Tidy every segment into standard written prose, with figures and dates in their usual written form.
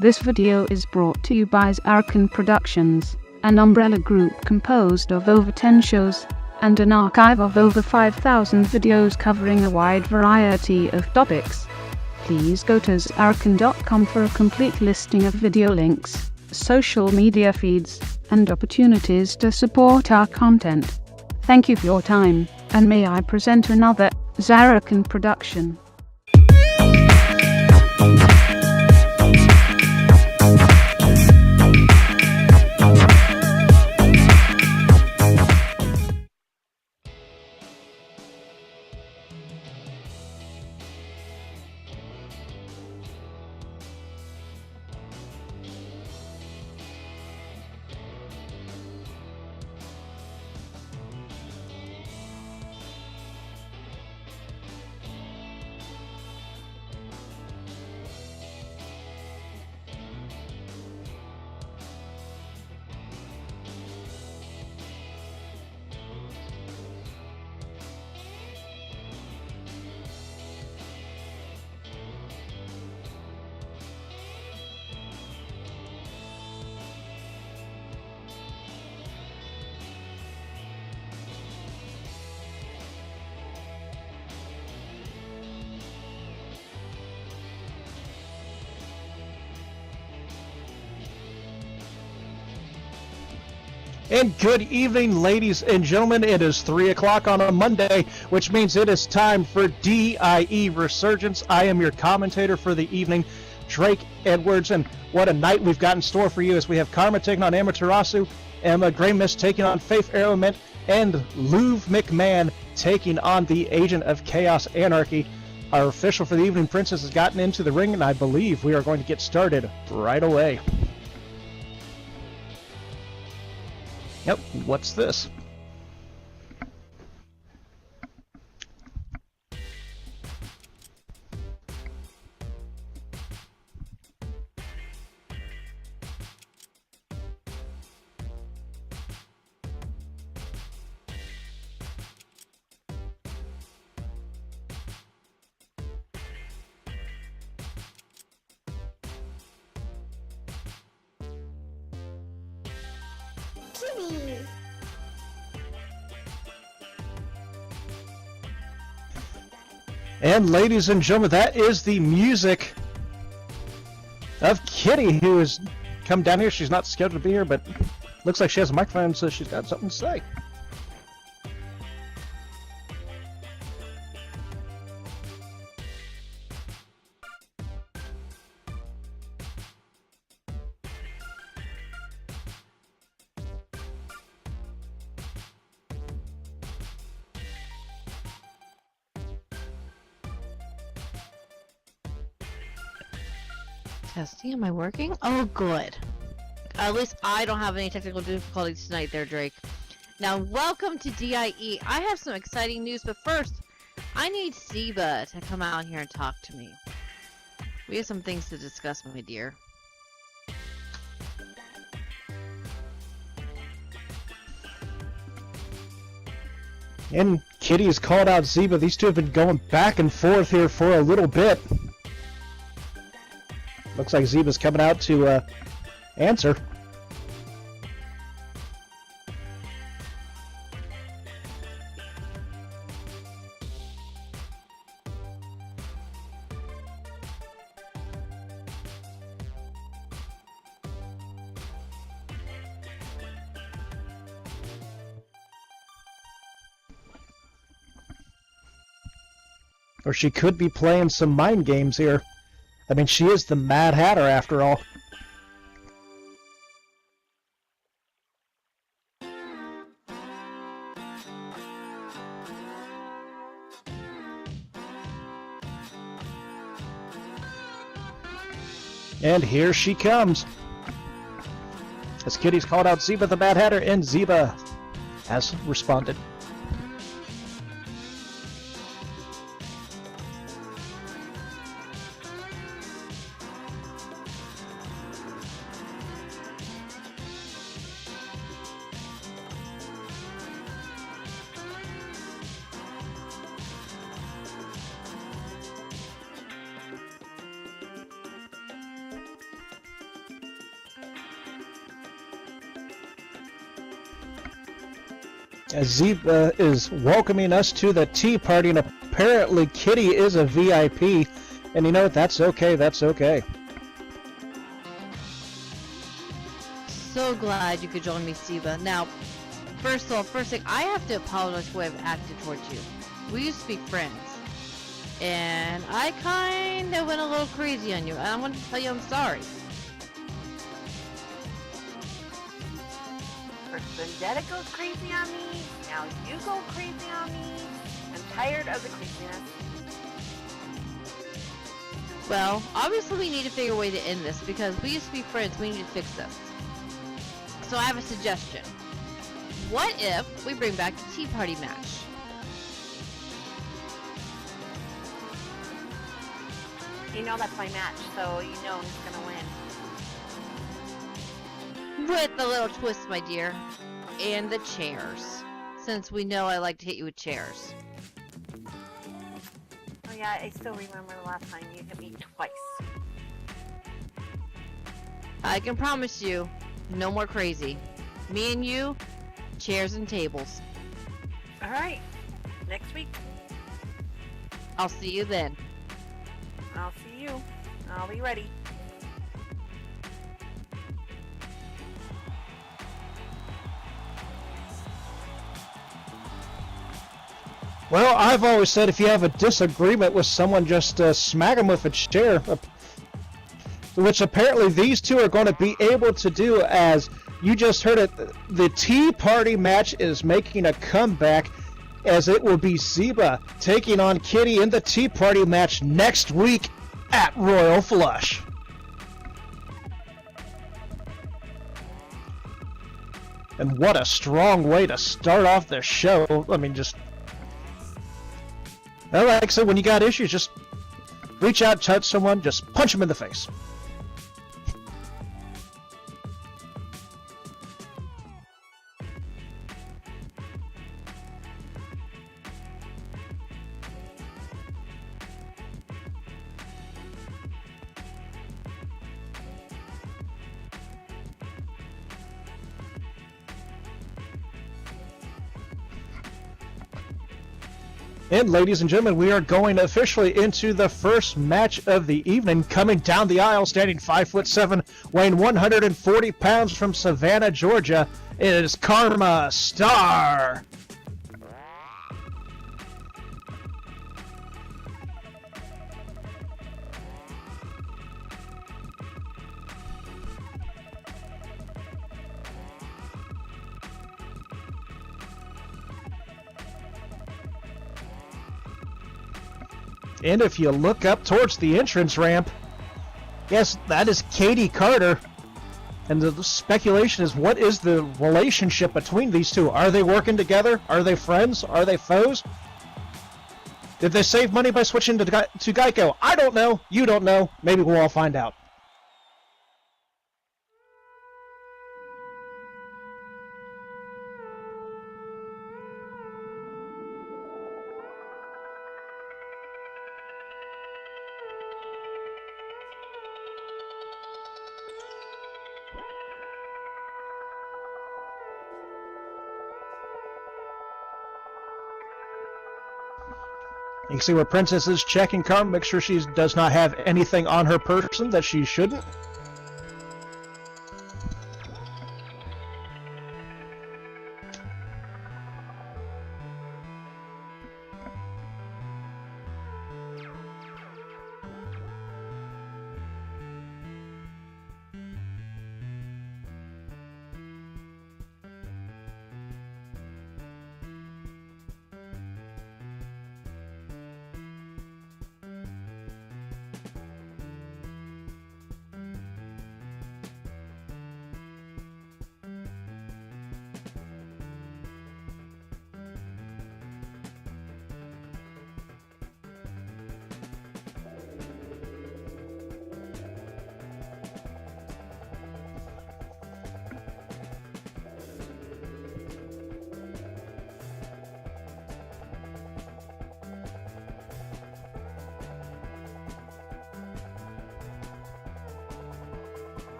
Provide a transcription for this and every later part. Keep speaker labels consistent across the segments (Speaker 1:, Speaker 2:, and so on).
Speaker 1: This video is brought to you by Zarrakan Productions, an umbrella group composed of over 10 shows and an archive of over 5,000 videos covering a wide variety of topics. Please go to zarrakan.com for a complete listing of video links, social media feeds, and opportunities to support our content. Thank you for your time, and may I present another Zarrakan production.
Speaker 2: And good evening, ladies and gentlemen. It is 3 o'clock on a Monday, which means it is time for DIE Resurgance. I am your commentator for the evening, Drake Edwards, and what a night we've got in store for you as we have Karma taking on Amaterasu, Emma Grey Mist taking on Faith Arrowmint, and Louv McMahon taking on the Agent of Chaos Anarchy. Our official for the evening, Princess, has gotten into the ring, and I believe we are going to get started right away. Yep, what's this? And ladies and gentlemen, that is the music of Kitty, who has come down here. She's not scheduled to be here, but looks like she has a microphone, so she's got something to say.
Speaker 3: Testing, am I working? Oh, good. At least I don't have any technical difficulties tonight there, Drake. Now, welcome to DIE. I have some exciting news, but first, I need Zeba to come out here and talk to me. We have some things to discuss, my dear.
Speaker 2: And Kitty has called out Zeba. These two have been going back and forth here for a little bit. Looks like Zeba's coming out to answer. Or she could be playing some mind games here. I mean, she is the Mad Hatter after all. And here she comes. As Kitty's called out Zeba the Mad Hatter, and Zeba has responded. Zeba is welcoming us to the tea party, and apparently Kitty is a VIP. And you know what? That's okay. That's okay.
Speaker 3: So glad you could join me, Siba. Now, first thing, I have to apologize for the way I've acted towards you. We used to be friends, and I kind of went a little crazy on you, and I want to tell you I'm sorry.
Speaker 4: First Vendetta goes crazy on me, now you go crazy on me. I'm tired of the craziness.
Speaker 3: Well, obviously we need to figure a way to end this, because we used to be friends, we need to fix this. So I have a suggestion. What if we bring back the tea party match?
Speaker 4: You know that's my match, so you know who's gonna win.
Speaker 3: With a little twist, my dear. And the chairs. Since we know I like to hit you with chairs.
Speaker 4: Oh yeah, I still remember the last time you hit me twice.
Speaker 3: I can promise you, no more crazy. Me and you, chairs and tables.
Speaker 4: Alright, next week.
Speaker 3: I'll see you then.
Speaker 4: I'll see you. I'll be ready.
Speaker 2: Well, I've always said if you have a disagreement with someone, just smack them with a chair. Which apparently these two are going to be able to do, as you just heard it. The Tea Party match is making a comeback, as it will be Zeba taking on Kitty in the Tea Party match next week at Royal Flush. And what a strong way to start off the show. I mean, just... Well, like I said, when you got issues, just reach out, touch someone, just punch them in the face. And ladies and gentlemen, we are going officially into the first match of the evening. Coming down the aisle, standing 5'7", weighing 140 pounds from Savannah, Georgia, is Karma Star. And if you look up towards the entrance ramp, yes, that is Katie Carter. And the speculation is, what is the relationship between these two? Are they working together? Are they friends? Are they foes? Did they save money by switching to Geico? I don't know. You don't know. Maybe we'll all find out. You can see where Princess is checking Karma, make sure she does not have anything on her person that she shouldn't.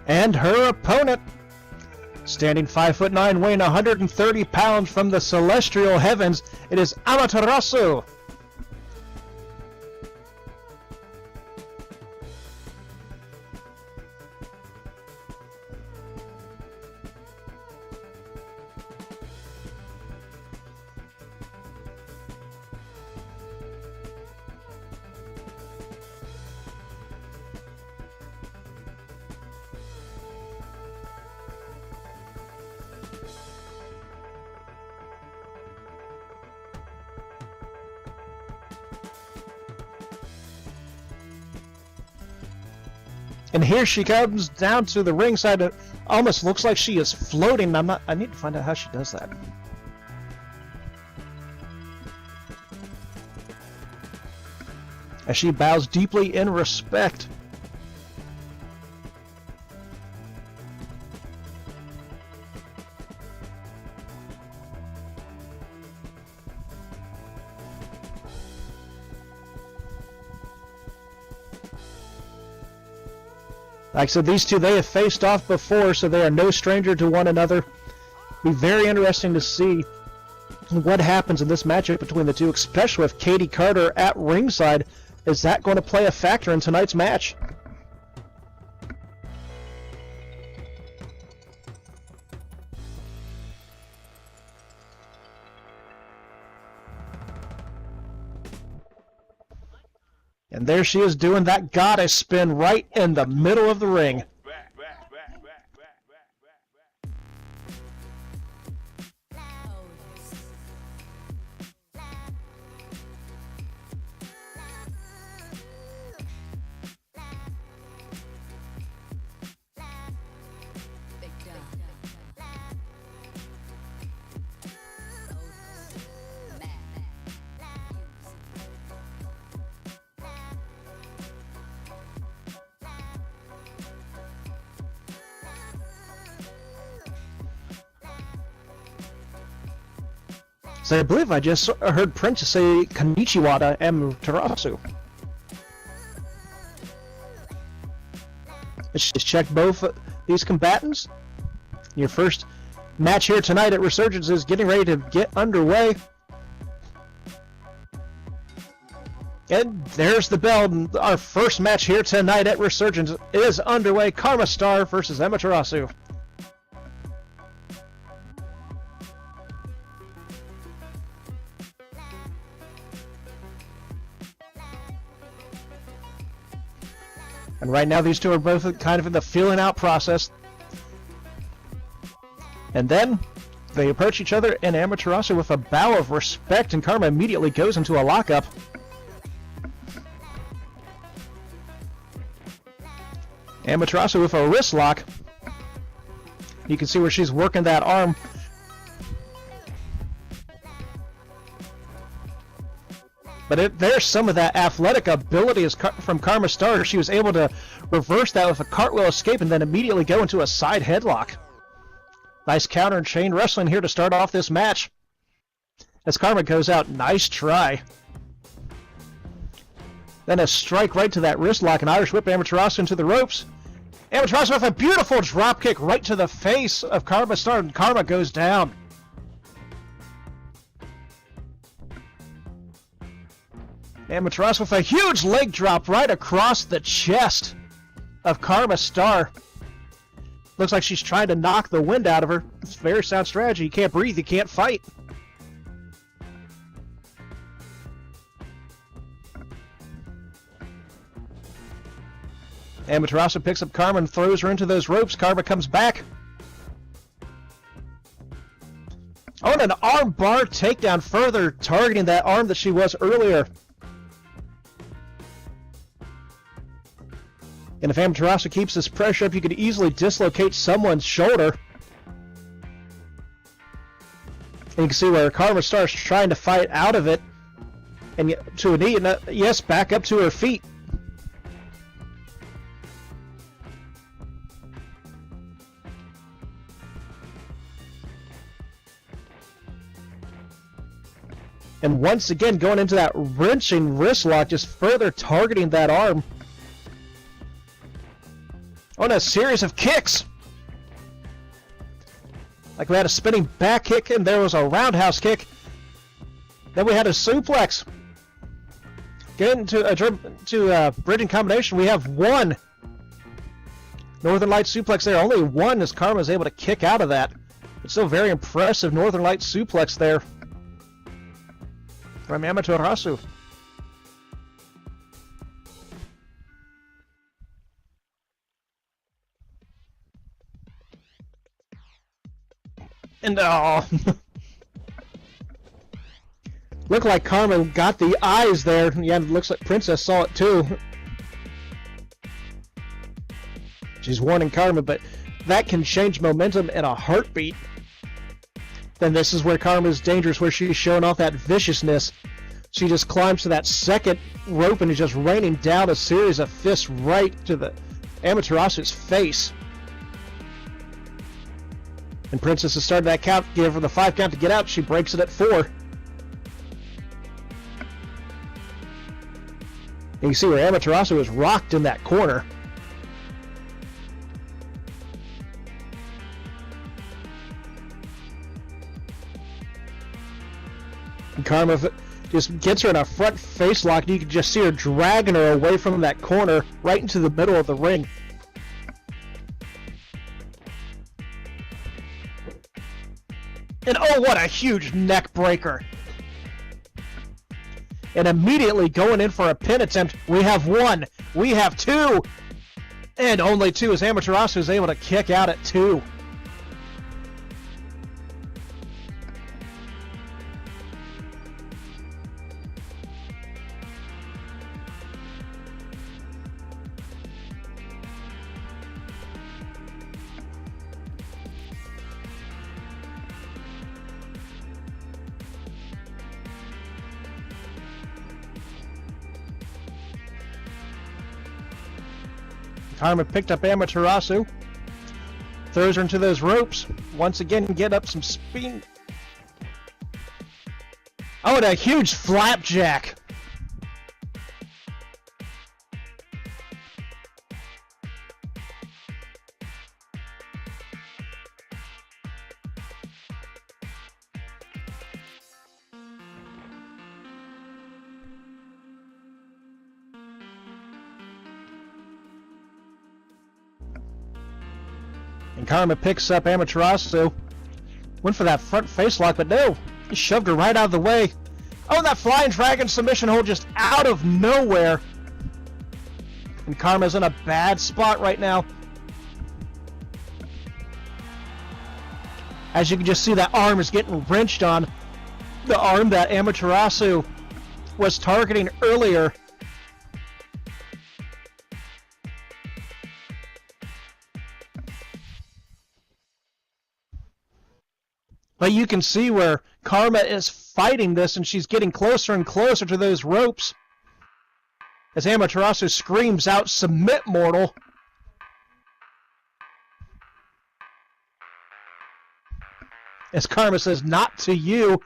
Speaker 2: And her opponent Standing 5'9", weighing 130 pounds from the celestial heavens, it is Amaterasu. And here she comes down to the ringside. It almost looks like she is floating. I need to find out how she does that. As she bows deeply in respect. Like I said, these two, they have faced off before, so they are no stranger to one another. Be very interesting to see what happens in this matchup between the two, especially with Katie Carter at ringside. Is that going to play a factor in tonight's match? And there she is doing that goddess spin right in the middle of the ring. So I believe I just heard Prince say Konnichiwa to Amaterasu. Let's just check both these combatants. Your first match here tonight at Resurgance is getting ready to get underway. And there's the bell. Our first match here tonight at Resurgance is underway. Karma Star versus Amaterasu. And right now these two are both kind of in the feeling out process. And then they approach each other, and Amaterasu with a bow of respect, and Karma immediately goes into a lockup. Amaterasu with a wrist lock. You can see where she's working that arm. But there's some of that athletic ability from Karma Star. She was able to reverse that with a cartwheel escape and then immediately go into a side headlock. Nice counter and chain wrestling here to start off this match. As Karma goes out, nice try. Then a strike right to that wrist lock, and Irish whip Amaterasu into the ropes. Amaterasu with a beautiful drop kick right to the face of Karma Star, and Karma goes down. Amaterasu with a huge leg drop right across the chest of Karma Star. Looks like she's trying to knock the wind out of her. It's a very sound strategy. You can't breathe, you can't fight. Amaterasu picks up Karma and throws her into those ropes. Karma comes back. Oh, and an arm bar takedown, further targeting that arm that she was earlier. And if Amaterasu keeps this pressure up, you could easily dislocate someone's shoulder. And you can see where Karma starts trying to fight out of it. And to a knee, and yes, back up to her feet. And once again, going into that wrenching wrist lock, just further targeting that arm. On a series of kicks. Like we had a spinning back kick and there was a roundhouse kick. Then we had a suplex. Getting to a bridging combination, we have one Northern Light suplex there. Only one as Karma is able to kick out of that. It's still very impressive Northern Light suplex there from Amaterasu. And oh, looked like Karma got the eyes there. Yeah, it looks like Princess saw it too. She's warning Karma, but that can change momentum in a heartbeat. Then this is where Karma's dangerous, where she's showing off that viciousness. She just climbs to that second rope and is just raining down a series of fists right to the Amaterasu's face. And Princess has started that count, give her the 5 count to get out. She breaks it at 4. And you see where Amaterasu is rocked in that corner. And Karma just gets her in a front face lock, and you can just see her dragging her away from that corner right into the middle of the ring. And oh, what a huge neck breaker. And immediately going in for a pin attempt, we have 1, we have 2, and only 2 as Amaterasu is able to kick out at 2. Karma picked up Amaterasu, throws her into those ropes. Once again, get up some speed. Oh, and a huge flapjack. And Karma picks up Amaterasu. Went for that front face lock, but no. He shoved her right out of the way. Oh, that Flying Dragon submission hold just out of nowhere. And Karma's in a bad spot right now. As you can just see, that arm is getting wrenched on. The arm that Amaterasu was targeting earlier. But you can see where Karma is fighting this, and she's getting closer and closer to those ropes. As Amaterasu screams out, "Submit, mortal!" As Karma says, "Not to you,"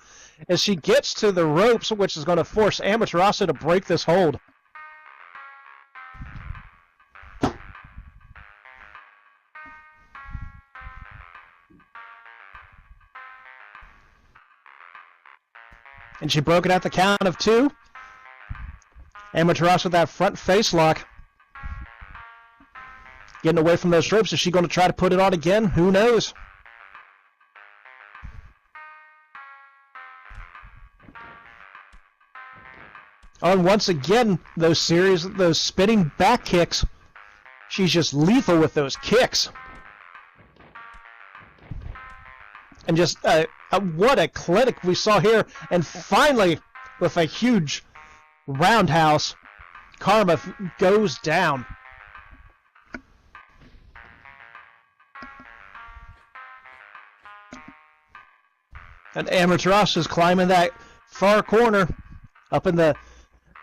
Speaker 2: as she gets to the ropes, which is going to force Amaterasu to break this hold. And she broke it at the count of 2. Amaterasu with that front face lock. Getting away from those ropes. Is she going to try to put it on again? Who knows? Oh, and once again, those spinning back kicks. She's just lethal with those kicks. And just what a clinic we saw here. And finally, with a huge roundhouse, Karma goes down. And Amaterasu is climbing that far corner up in the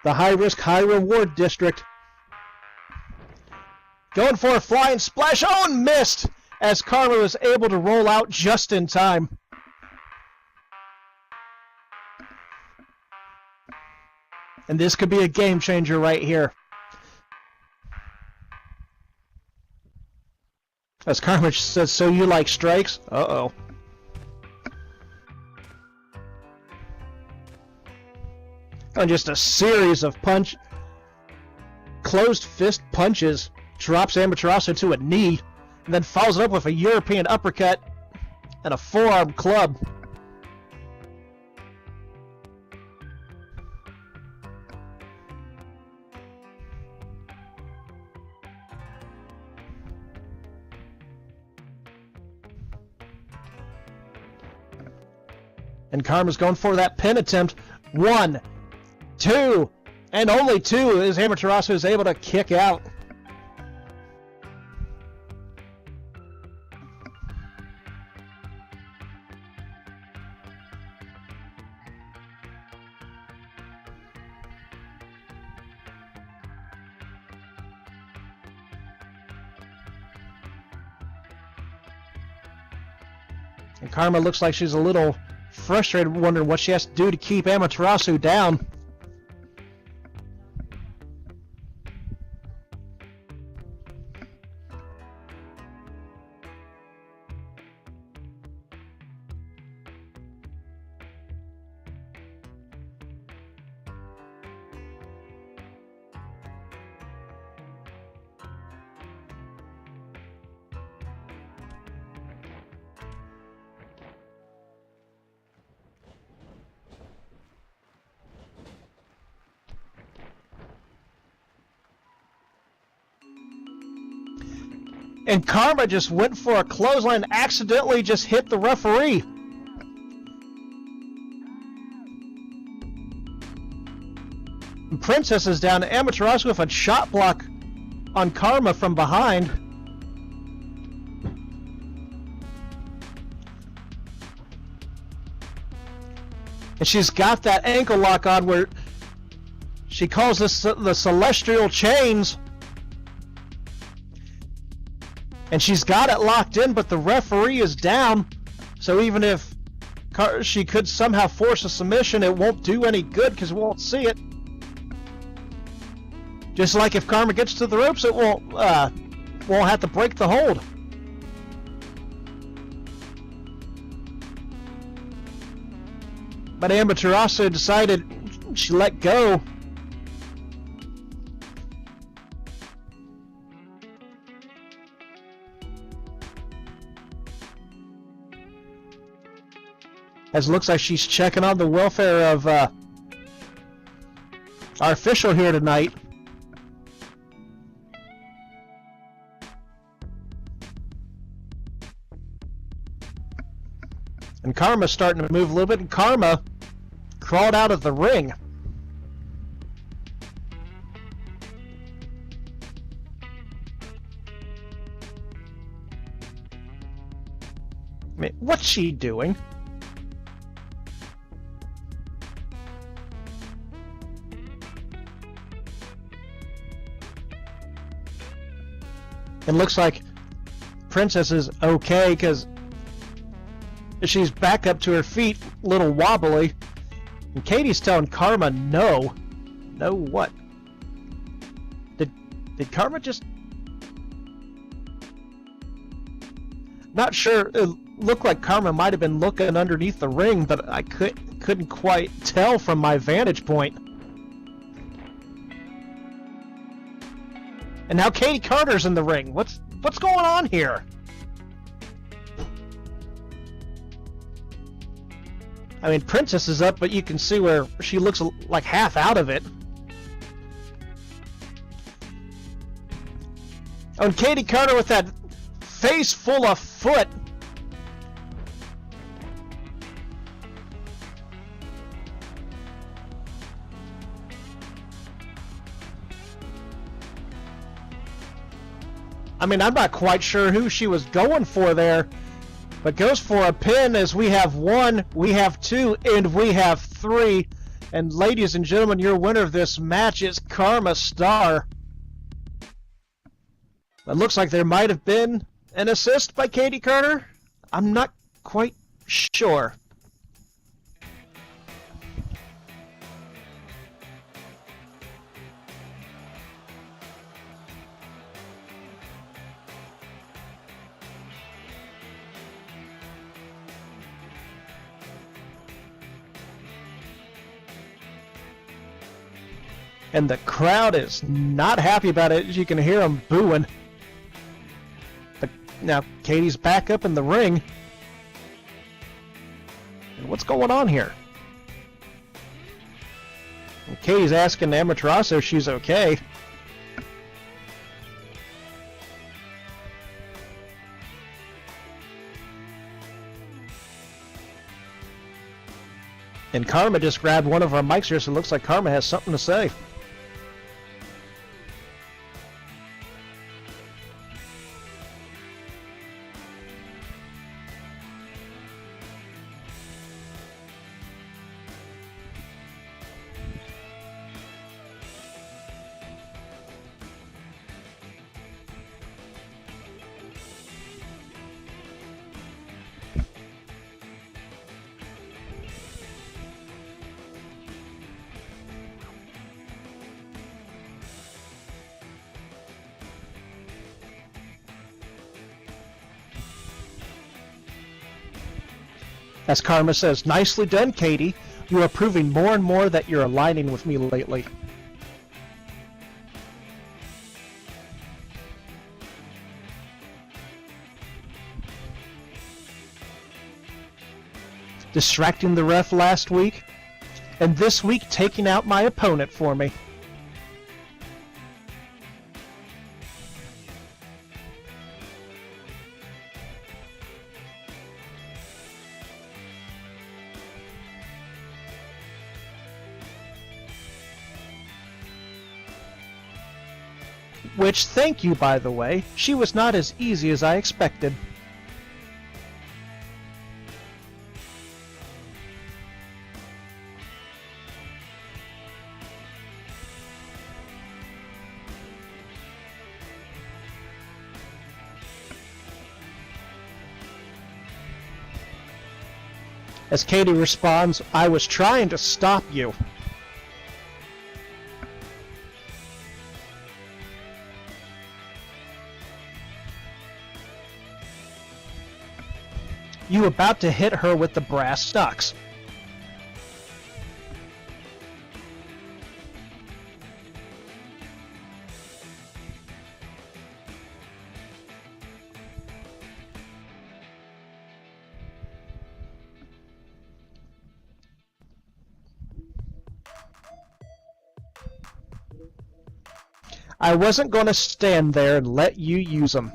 Speaker 2: high-risk, high-reward district. Going for a flying splash. Oh, and missed! As Karma was able to roll out just in time. And this could be a game changer right here. As Karma says, "So you like strikes?" Uh-oh. And just a series of closed fist punches, drops Amaterasu to a knee, and then follows it up with a European uppercut and a forearm club. And Karma's going for that pin attempt. 1, 2, and only 2 as Amaterasu is able to kick out. And Karma looks like she's a little frustrated, wondering what she has to do to keep Amaterasu down. And Karma just went for a clothesline and accidentally just hit the referee. And Princess is down. Amaterasu with a shot block on Karma from behind. And she's got that ankle lock on where she calls this the Celestial Chains. And she's got it locked in, but the referee is down. So even if she could somehow force a submission, it won't do any good because we won't see it. Just like if Karma gets to the ropes, it won't have to break the hold. But Amaterasu decided she let go. As it looks like she's checking on the welfare of our official here tonight. And Karma's starting to move a little bit, and Karma crawled out of the ring. I mean, what's she doing? It looks like Princess is okay because she's back up to her feet, a little wobbly. And Katie's telling Karma no. No what? Did Karma just... Not sure. It looked like Karma might have been looking underneath the ring, but I couldn't quite tell from my vantage point. And now Katie Carter's in the ring. What's going on here? I mean, Princess is up, but you can see where she looks like half out of it. Oh, and Katie Carter with that face full of foot. I mean, I'm not quite sure who she was going for there, but goes for a pin as we have 1, we have 2, and we have 3. And ladies and gentlemen, your winner of this match is Karma Star. It looks like there might have been an assist by Katie Carter. I'm not quite sure. And the crowd is not happy about it. You can hear them booing. But now Katie's back up in the ring. And what's going on here? And Katie's asking Amaterasu if she's okay. And Karma just grabbed one of our mics here, so it looks like Karma has something to say. As Karma says, nicely done, Katie. You are proving more and more that you're aligning with me lately. Distracting the ref last week, and this week taking out my opponent for me. Which, thank you, by the way. She was not as easy as I expected. As Katie responds, I was trying to stop you. You about to hit her with the brass knucks. I wasn't going to stand there and let you use them.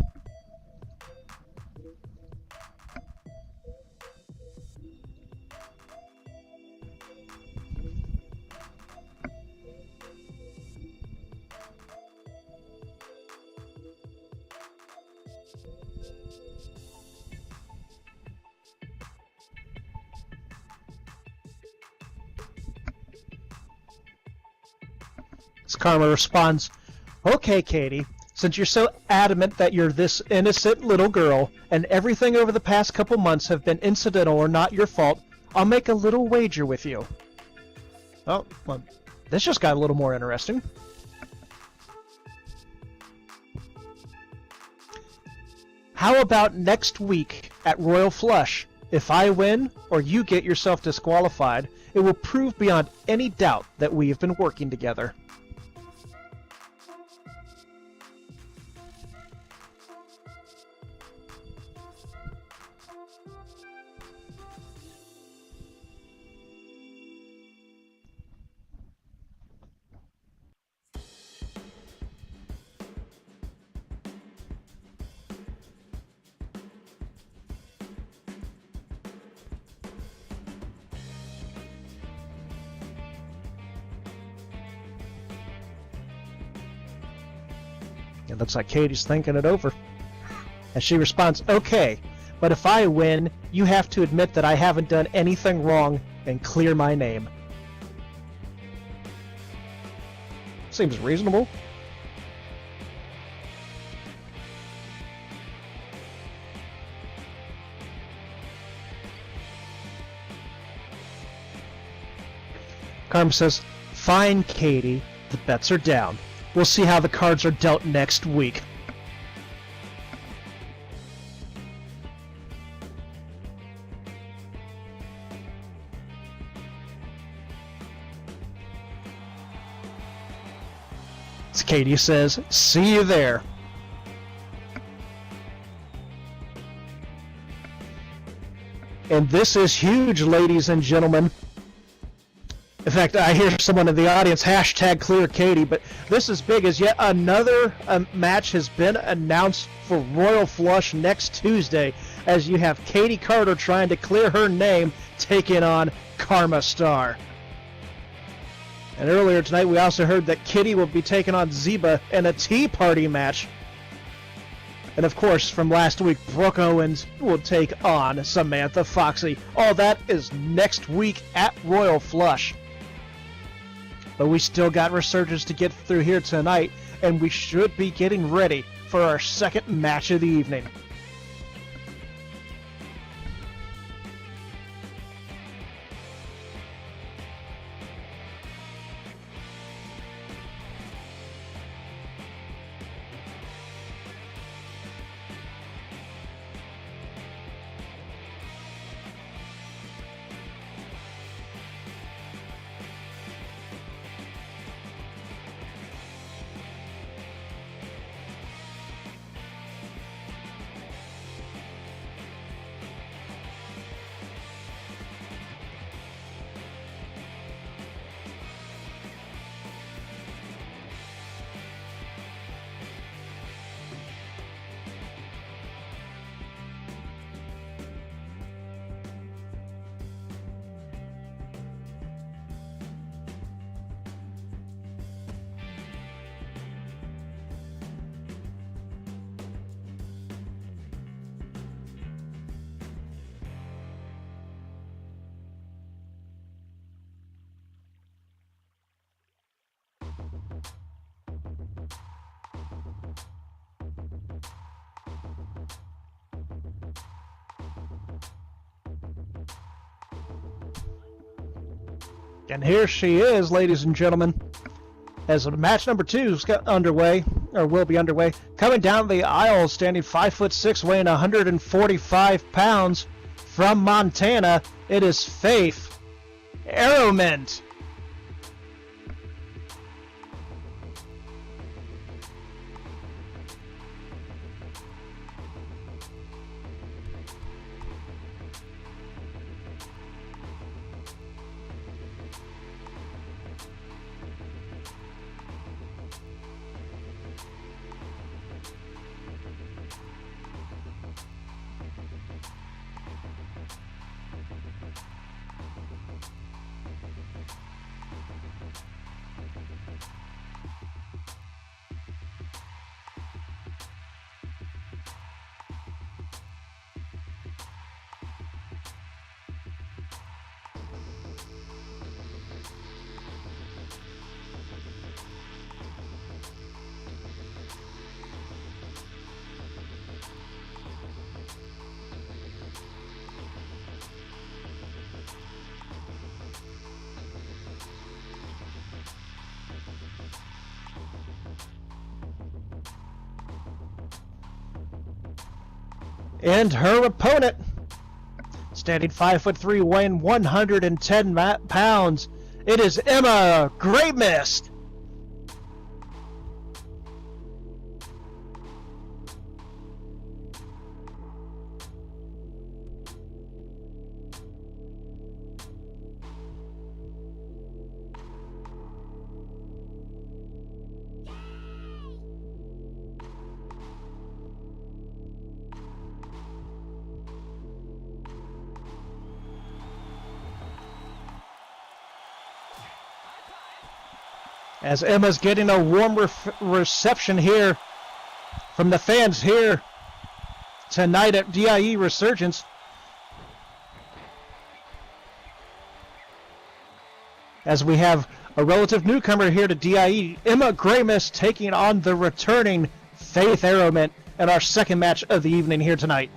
Speaker 2: Karma responds, okay, Katie, since you're so adamant that you're this innocent little girl, and everything over the past couple months have been incidental or not your fault, I'll make a little wager with you. Oh, well, this just got a little more interesting. How about next week at Royal Flush? If I win, or you get yourself disqualified, it will prove beyond any doubt that we have been working together. It looks like Katie's thinking it over. And she responds, okay, but if I win, you have to admit that I haven't done anything wrong and clear my name. Seems reasonable. Karma says, fine, Katie, the bets are down. We'll see how the cards are dealt next week. Katie says, see you there. And this is huge, ladies and gentlemen. In fact, I hear someone in the audience, hashtag clear Katie, but this is big as yet another match has been announced for Royal Flush next Tuesday, as you have Katie Carter trying to clear her name, taking on Karma Star. And earlier tonight, we also heard that Kitty will be taking on Zeba in a Tea Party match. And of course, from last week, Brooke Owens will take on Samantha Foxy. All that is next week at Royal Flush. But we still got Resurgence to get through here tonight, and we should be getting ready for our second match of the evening. And here she is, ladies and gentlemen, as match number 2 is underway, or will be underway. Coming down the aisle, standing 5'6", weighing 145 pounds, from Montana, it is Faith Arrowmint. And her opponent, standing 5'3", weighing 110 pounds, it is Emma Great Mist. As Emma's getting a warm reception here from the fans here tonight at DIE Resurgence. As we have a relative newcomer here to DIE, Emma Gramus taking on the returning Faith Arrowmint in our second match of the evening here tonight.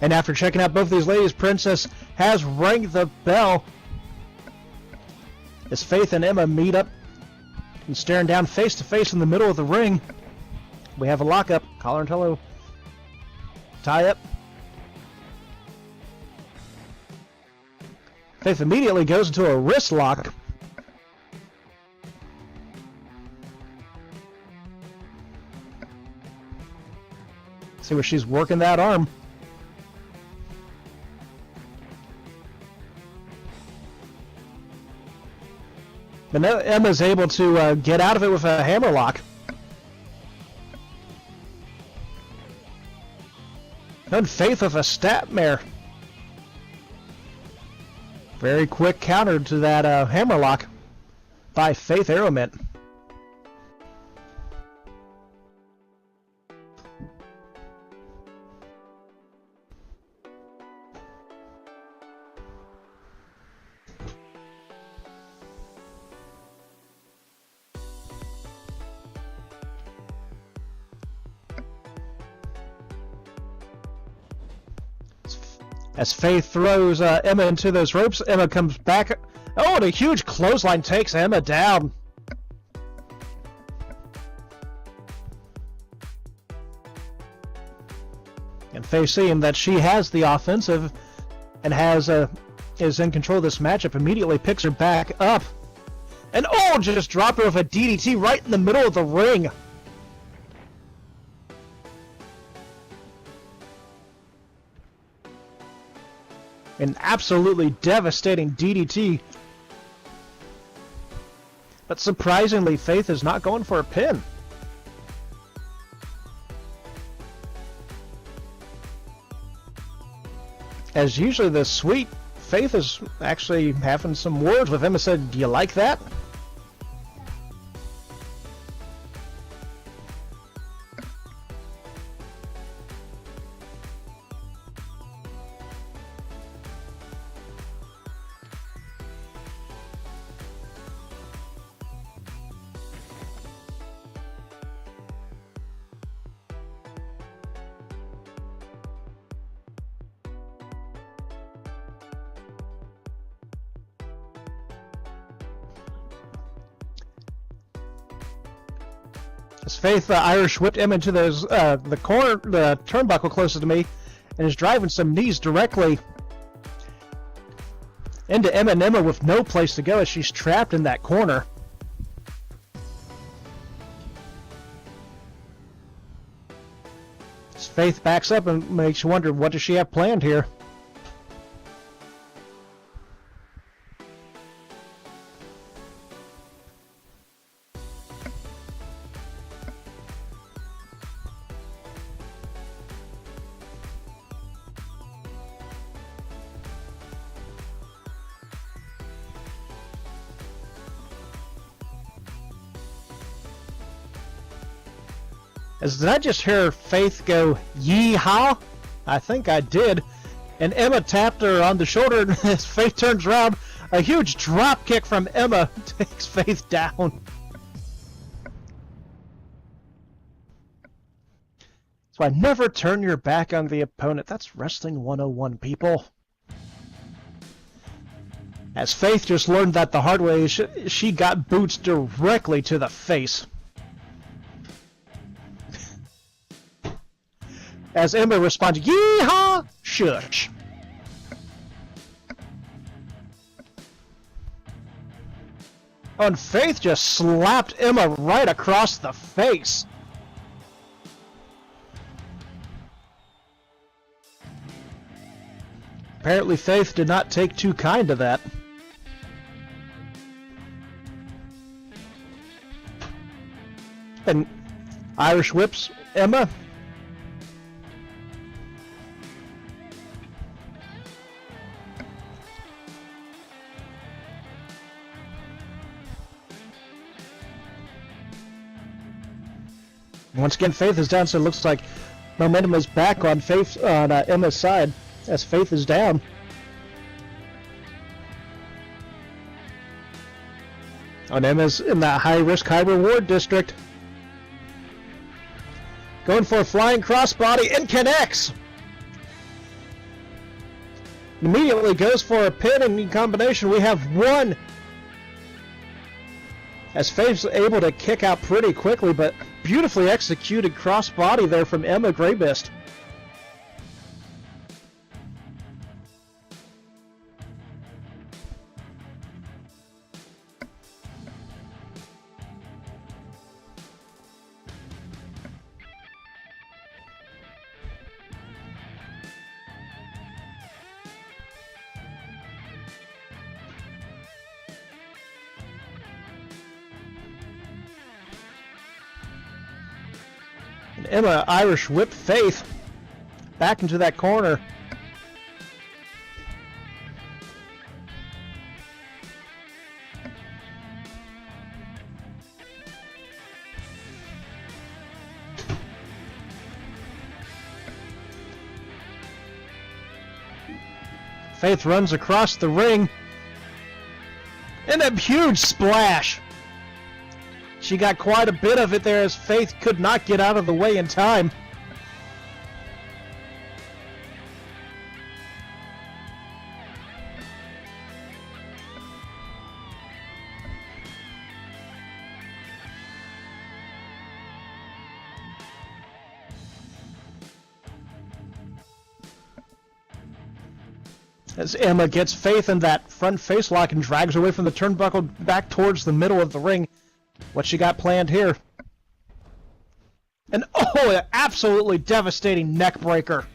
Speaker 2: And after checking out both these ladies, Princess has rang the bell. As Faith and Emma meet up and staring down face to face in the middle of the ring. We have a lockup. Collar and Tello. Tie up. Faith immediately goes into a wrist lock. See where she's working that arm. But now Emma's able to get out of it with a hammerlock. And Faith with a snapmare. Very quick counter to that hammerlock by Faith Arrowmint. As Faith throws Emma into those ropes, Emma comes back. Oh, and a huge clothesline takes Emma down. And Faith, seeing that she has the offensive and is in control of this matchup, immediately picks her back up. And oh, just dropped her with a DDT right in the middle of the ring. An absolutely devastating DDT. But surprisingly, Faith is not going for a pin. As usually the sweet Faith is actually having some words with him and said, "Do you like that?" As Faith Irish whipped Emma into the turnbuckle closest to me, and is driving some knees directly into Emma, and Emma with no place to go as she's trapped in that corner. As Faith backs up and makes you wonder, what does she have planned here? Did I just hear Faith go, "Yee-haw"? I think I did. And Emma tapped her on the shoulder, and as Faith turns around, a huge drop kick from Emma takes Faith down. So I never turn your back on the opponent. That's Wrestling 101, people. As Faith just learned that the hard way, she got boots directly to the face. As Emma responds, "Yee-haw, shush." And Faith just slapped Emma right across the face. Apparently Faith did not take too kind to that. And Irish whips Emma. Once again, Faith is down, so it looks like momentum is back on Emma's side as Faith is down. And Emma's in that high-risk, high-reward district. Going for a flying crossbody and connects. Immediately goes for a pin, and in combination we have one. As Faith's able to kick out pretty quickly, but beautifully executed crossbody there from Emma Greybist. And Emma Irish whipped Faith back into that corner. Faith runs across the ring. And a huge splash. She got quite a bit of it there as Faith could not get out of the way in time. As Emma gets Faith in that front face lock and drags her away from the turnbuckle back towards the middle of the ring. What she got planned here? And an absolutely devastating neck breaker.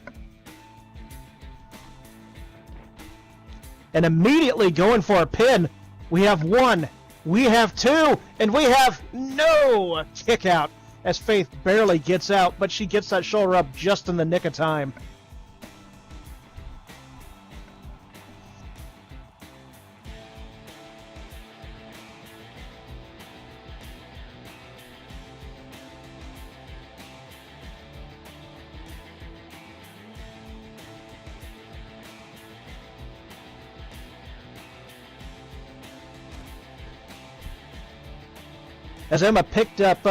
Speaker 2: And immediately going for a pin. We have one, we have two, and we have no kick out as Faith barely gets out, but she gets that shoulder up just in the nick of time. As Emma picked up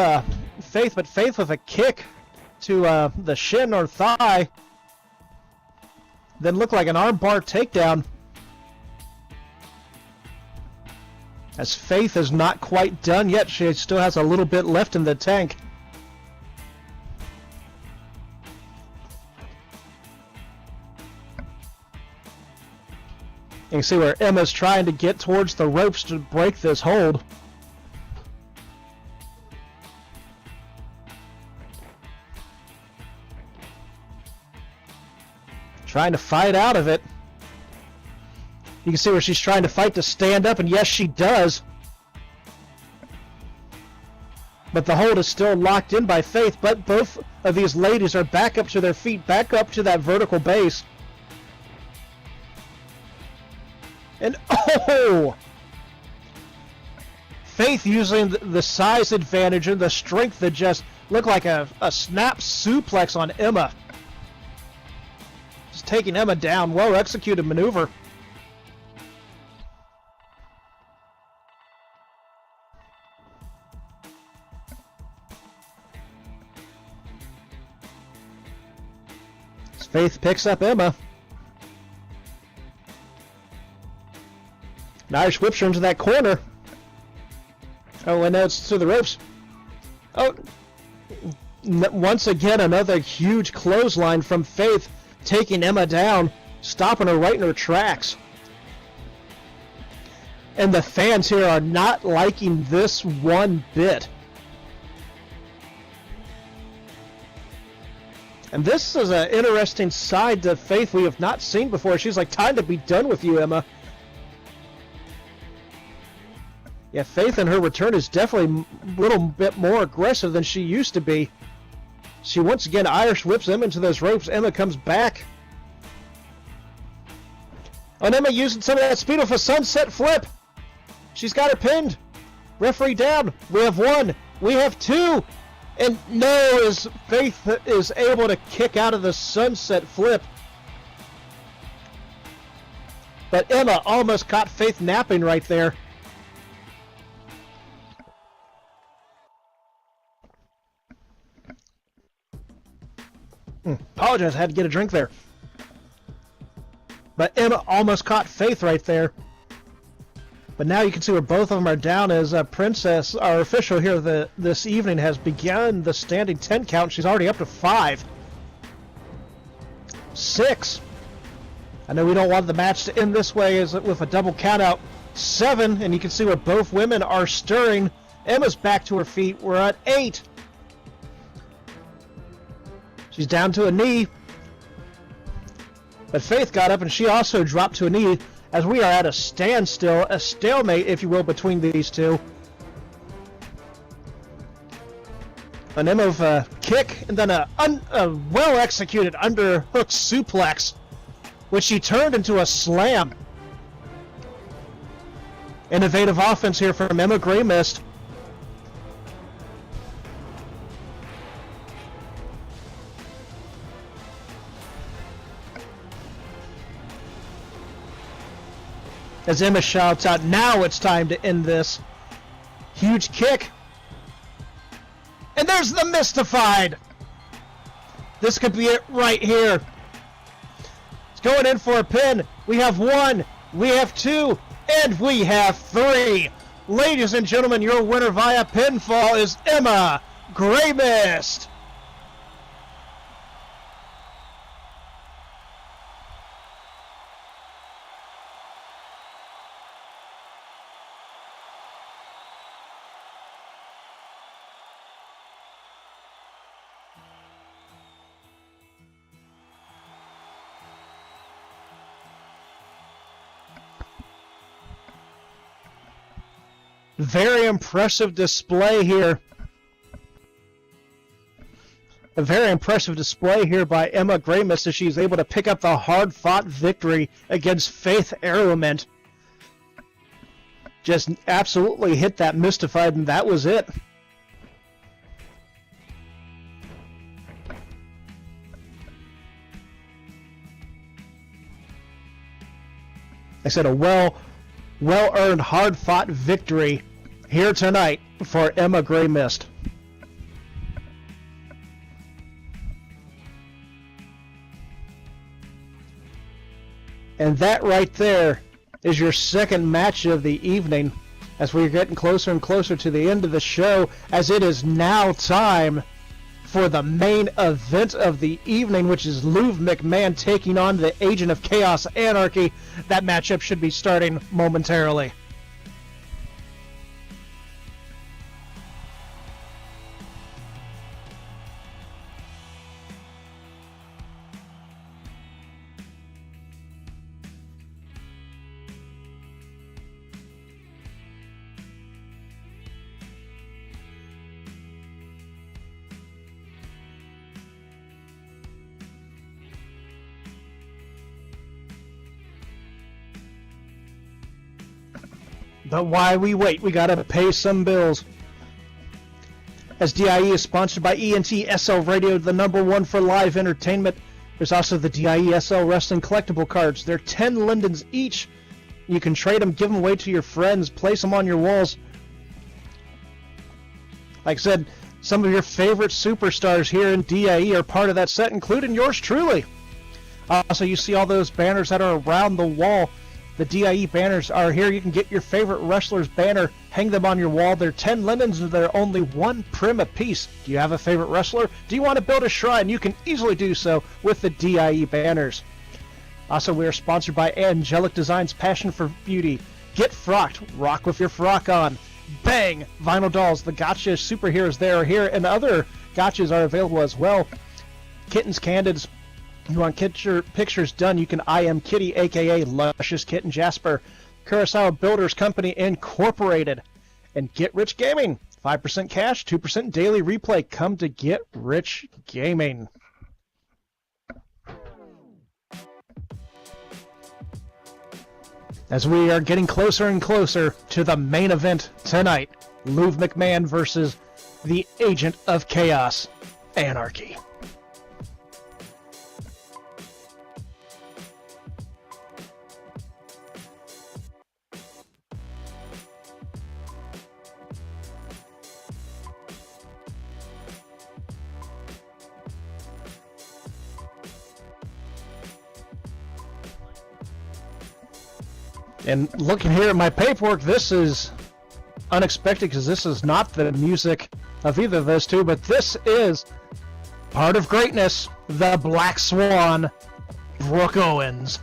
Speaker 2: Faith, but Faith with a kick to the shin or thigh. Then looked like an armbar takedown. As Faith is not quite done yet, she still has a little bit left in the tank. You can see where Emma's trying to get towards the ropes to break this hold. Trying to fight out of it. You can see where she's trying to fight to stand up, and yes, she does. But the hold is still locked in by Faith, but both of these ladies are back up to their feet, back up to that vertical base. And Faith using the size advantage and the strength that just looked like a snap suplex on Emma. Just taking Emma down. Well executed maneuver. As Faith picks up Emma. An Irish whips her into that corner. Oh, and now it's to the ropes. Oh, once again, another huge clothesline from Faith, taking Emma down, stopping her right in her tracks. And the fans here are not liking this one bit. And this is an interesting side to Faith we have not seen before. She's like, time to be done with you, Emma. Yeah, Faith in her return is definitely a little bit more aggressive than she used to be. She once again Irish whips Emma into those ropes. Emma comes back. And Emma using some of that speed off a sunset flip. She's got her pinned. Referee down. We have one. We have two. And no, as Faith is able to kick out of the sunset flip. But Emma almost caught Faith napping right there. Apologize, I had to get a drink there. But Emma almost caught Faith right there. But now you can see where both of them are down as Princess, our official here this evening, has begun the standing 10 count. She's already up to 5. 6. I know we don't want the match to end this way as with a double count out. 7, and you can see where both women are stirring. Emma's back to her feet. We're at 8. She's down to a knee. But Faith got up and she also dropped to a knee as we are at a standstill, a stalemate, if you will, between these two. An Emma kick and then a well-executed underhook suplex, which she turned into a slam. Innovative offense here from Emma Grey Mist. As Emma shouts out, now it's time to end this. Huge kick. And there's the Mystified. This could be it right here. It's going in for a pin. We have 1, we have 2, and we have 3. Ladies and gentlemen, your winner via pinfall is Emma Grey Mist. Very impressive display here. A very impressive display here by Emma Grey Mist as she's able to pick up the hard-fought victory against Faith Arrowment. Just absolutely hit that Mystified, and that was it. I said a well-earned, hard-fought victory here tonight for Emma Grey Mist. And that right there is your second match of the evening as we're getting closer and closer to the end of the show, as it is now time for the main event of the evening, which is Luv McMahon taking on the Agent of Chaos Anarchy. That matchup should be starting momentarily. But why we wait? We gotta pay some bills. As DIE is sponsored by ENT SL Radio, the #1 for live entertainment. There's also the DIE SL Wrestling collectible cards. They're 10 lindens each. You can trade them, give them away to your friends, place them on your walls. Like I said, some of your favorite superstars here in DIE are part of that set, including yours truly. Also, you see all those banners that are around the wall. The DIE banners are here. You can get your favorite wrestler's banner, hang them on your wall. They're 10 lindens and they're only 1 prim a piece. Do you have a favorite wrestler? Do you want to build a shrine? You can easily do so with the DIE banners. Also, we are sponsored by Angelic Designs, Passion for Beauty. Get frocked. Rock with your frock on. Bang! Vinyl dolls. The gotcha superheroes there are here, and other gotchas are available as well. Kittens, candids. You want pictures done, you can IM Kitty, aka Luscious Kitten Jasper. Kurosawa Builders Company Incorporated. And Get Rich Gaming. 5% cash, 2% daily replay. Come to Get Rich Gaming. As we are getting closer and closer to the main event tonight, Luv McMahon versus the Agent of Chaos Anarchy. And looking here at my paperwork, this is unexpected because this is not the music of either of those two, but this is part of greatness, the Black Swan, Brooke Owens.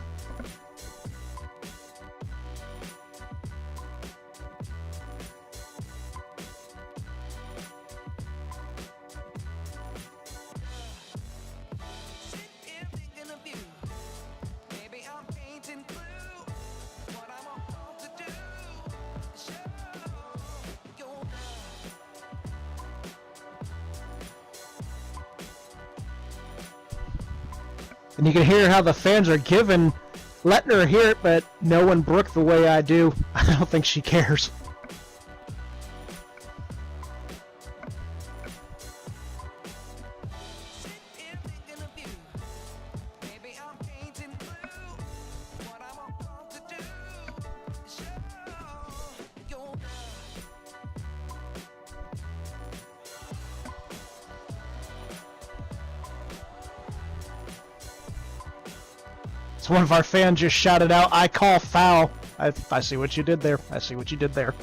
Speaker 2: And you can hear how the fans are letting her hear it, but knowing Brooke the way I do, I don't think she cares. So one of our fans just shouted out, "I call foul." I see what you did there. I see what you did there.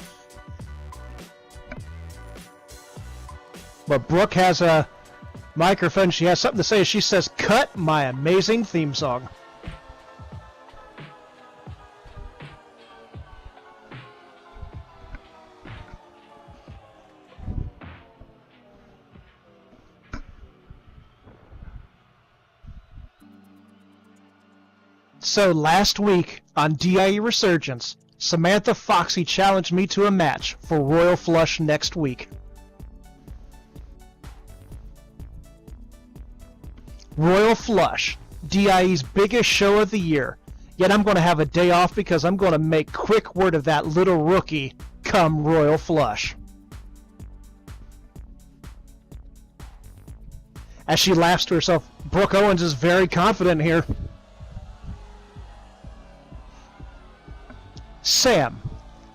Speaker 2: But Brooke has a microphone. She has something to say. She says, "Cut my amazing theme song." So last week on DIE Resurgance, Samantha Foxy challenged me to a match for Royal Flush next week. Royal Flush, DIE's biggest show of the year. Yet I'm going to have a day off because I'm going to make quick word of that little rookie come Royal Flush. As she laughs to herself, Brooke Owens is very confident here. Sam,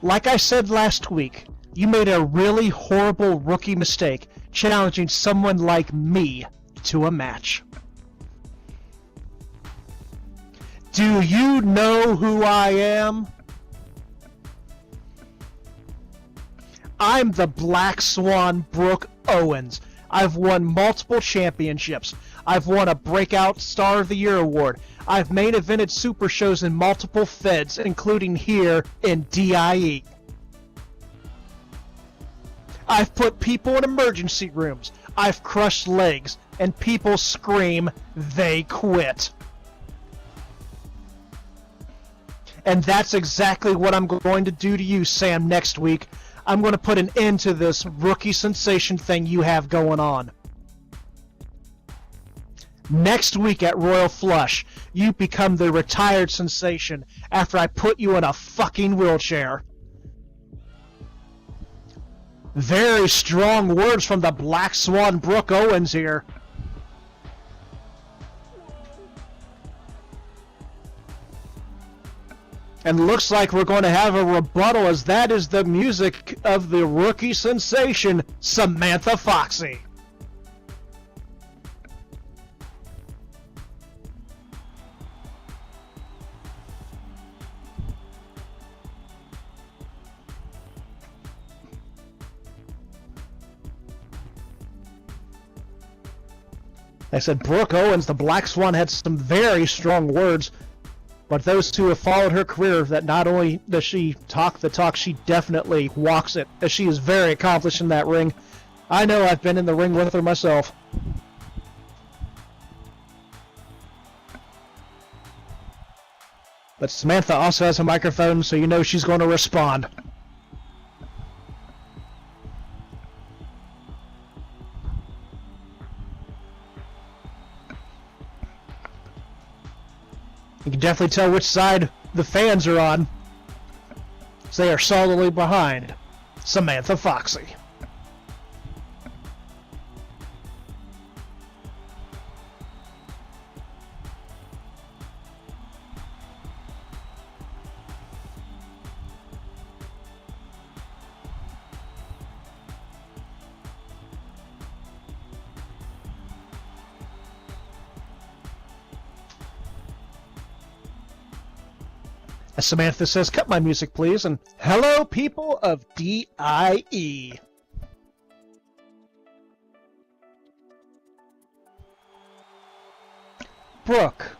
Speaker 2: like I said last week, you made a really horrible rookie mistake challenging someone like me to a match. Do you know who I am? I'm the Black Swan Brooke Owens. I've won multiple championships. I've won a Breakout Star of the Year award. I've main evented super shows in multiple feds, including here in DIE. I've put people in emergency rooms. I've crushed legs, and people scream, "They quit." And that's exactly what I'm going to do to you, Sam, next week. I'm going to put an end to this rookie sensation thing you have going on. Next week at Royal Flush, you become the retired sensation after I put you in a fucking wheelchair. Very strong words from the Black Swan Brooke Owens here. And looks like we're going to have a rebuttal, as that is the music of the rookie sensation, Samantha Foxy. I said Brooke Owens, the Black Swan, had some very strong words. But those two have followed her career, that not only does she talk the talk, she definitely walks it, as she is very accomplished in that ring. I know, I've been in the ring with her myself. But Samantha also has a microphone, so you know she's going to respond. You can definitely tell which side the fans are on. So they are solidly behind Samantha Foxy. As Samantha says, cut my music, please, and hello, people of DIE. Brooke.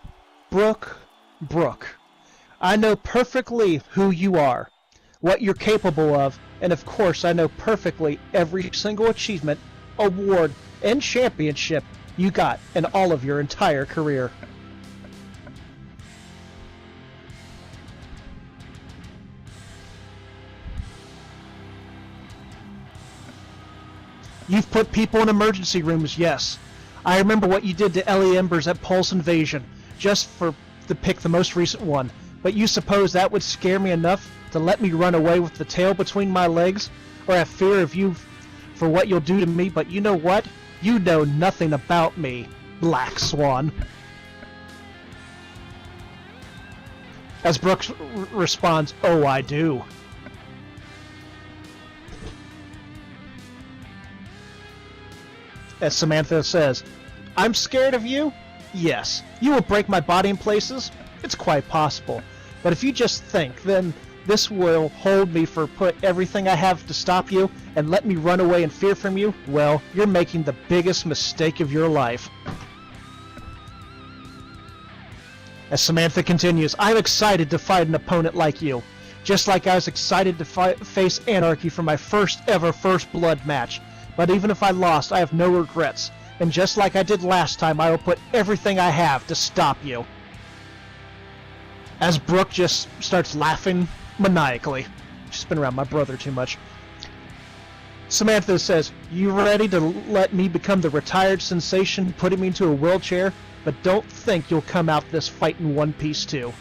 Speaker 2: I know perfectly who you are, what you're capable of, and of course I know perfectly every single achievement, award, and championship you got in all of your entire career. You've put people in emergency rooms, yes. I remember what you did to Ellie Embers at Pulse Invasion, just to pick the most recent one. But you suppose that would scare me enough to let me run away with the tail between my legs? Or have fear of you for what you'll do to me? But you know what? You know nothing about me, Black Swan. As Brooks responds, oh, I do. As Samantha says, I'm scared of you? Yes. You will break my body in places? It's quite possible. But if you just think, then this will hold me for put everything I have to stop you and let me run away in fear from you? Well, you're making the biggest mistake of your life. As Samantha continues, I'm excited to fight an opponent like you. Just like I was excited to face Anarchy for my first ever First Blood match. But even if I lost, I have no regrets. And just like I did last time, I will put everything I have to stop you. As Brooke just starts laughing maniacally. She's been around my brother too much. Samantha says, you ready to let me become the retired sensation putting me into a wheelchair? But don't think you'll come out this fight in one piece too.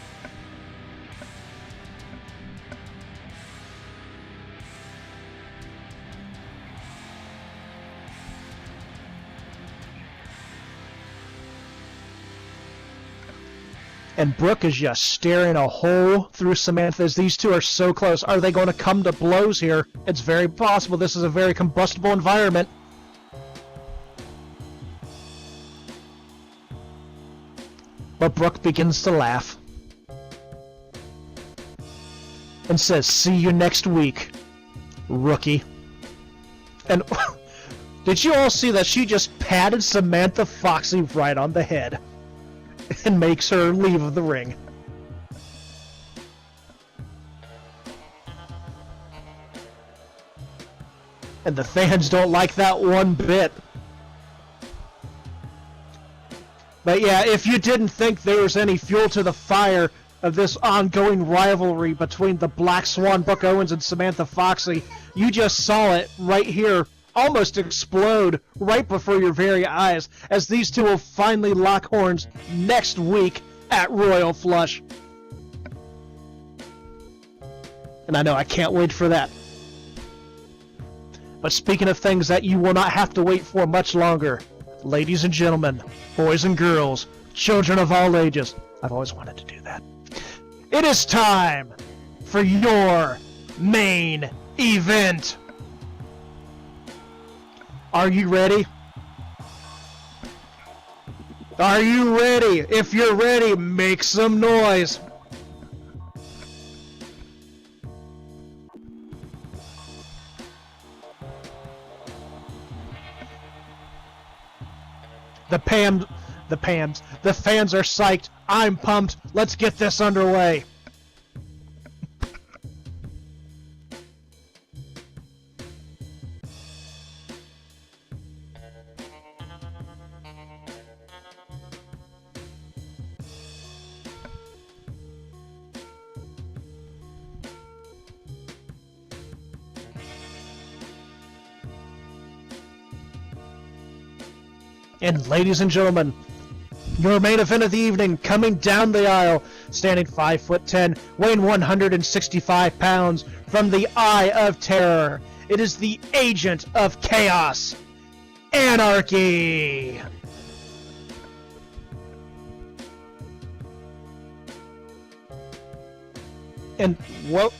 Speaker 2: And Brooke is just staring a hole through Samantha as these two are so close. Are they going to come to blows here? It's very possible. This is a very combustible environment. But Brooke begins to laugh. And says, see you next week, rookie. And did you all see that she just patted Samantha Foxy right on the head? And makes her leave the ring. And the fans don't like that one bit. But yeah, if you didn't think there was any fuel to the fire of this ongoing rivalry between the Black Swan, Brooke Owens, and Samantha Foxy, you just saw it right here almost explode right before your very eyes as these two will finally lock horns next week at Royal Flush. And I know I can't wait for that. But speaking of things that you will not have to wait for much longer, ladies and gentlemen, boys and girls, children of all ages, I've always wanted to do that. It is time for your main event. Are you ready? Are you ready? If you're ready, make some noise. The fans are psyched. I'm pumped. Let's get this underway. And ladies and gentlemen, your main event of the evening, coming down the aisle, standing 5'10", weighing 165 pounds, from the Eye of Terror, it is the Agent of Chaos, Anarchy! And what?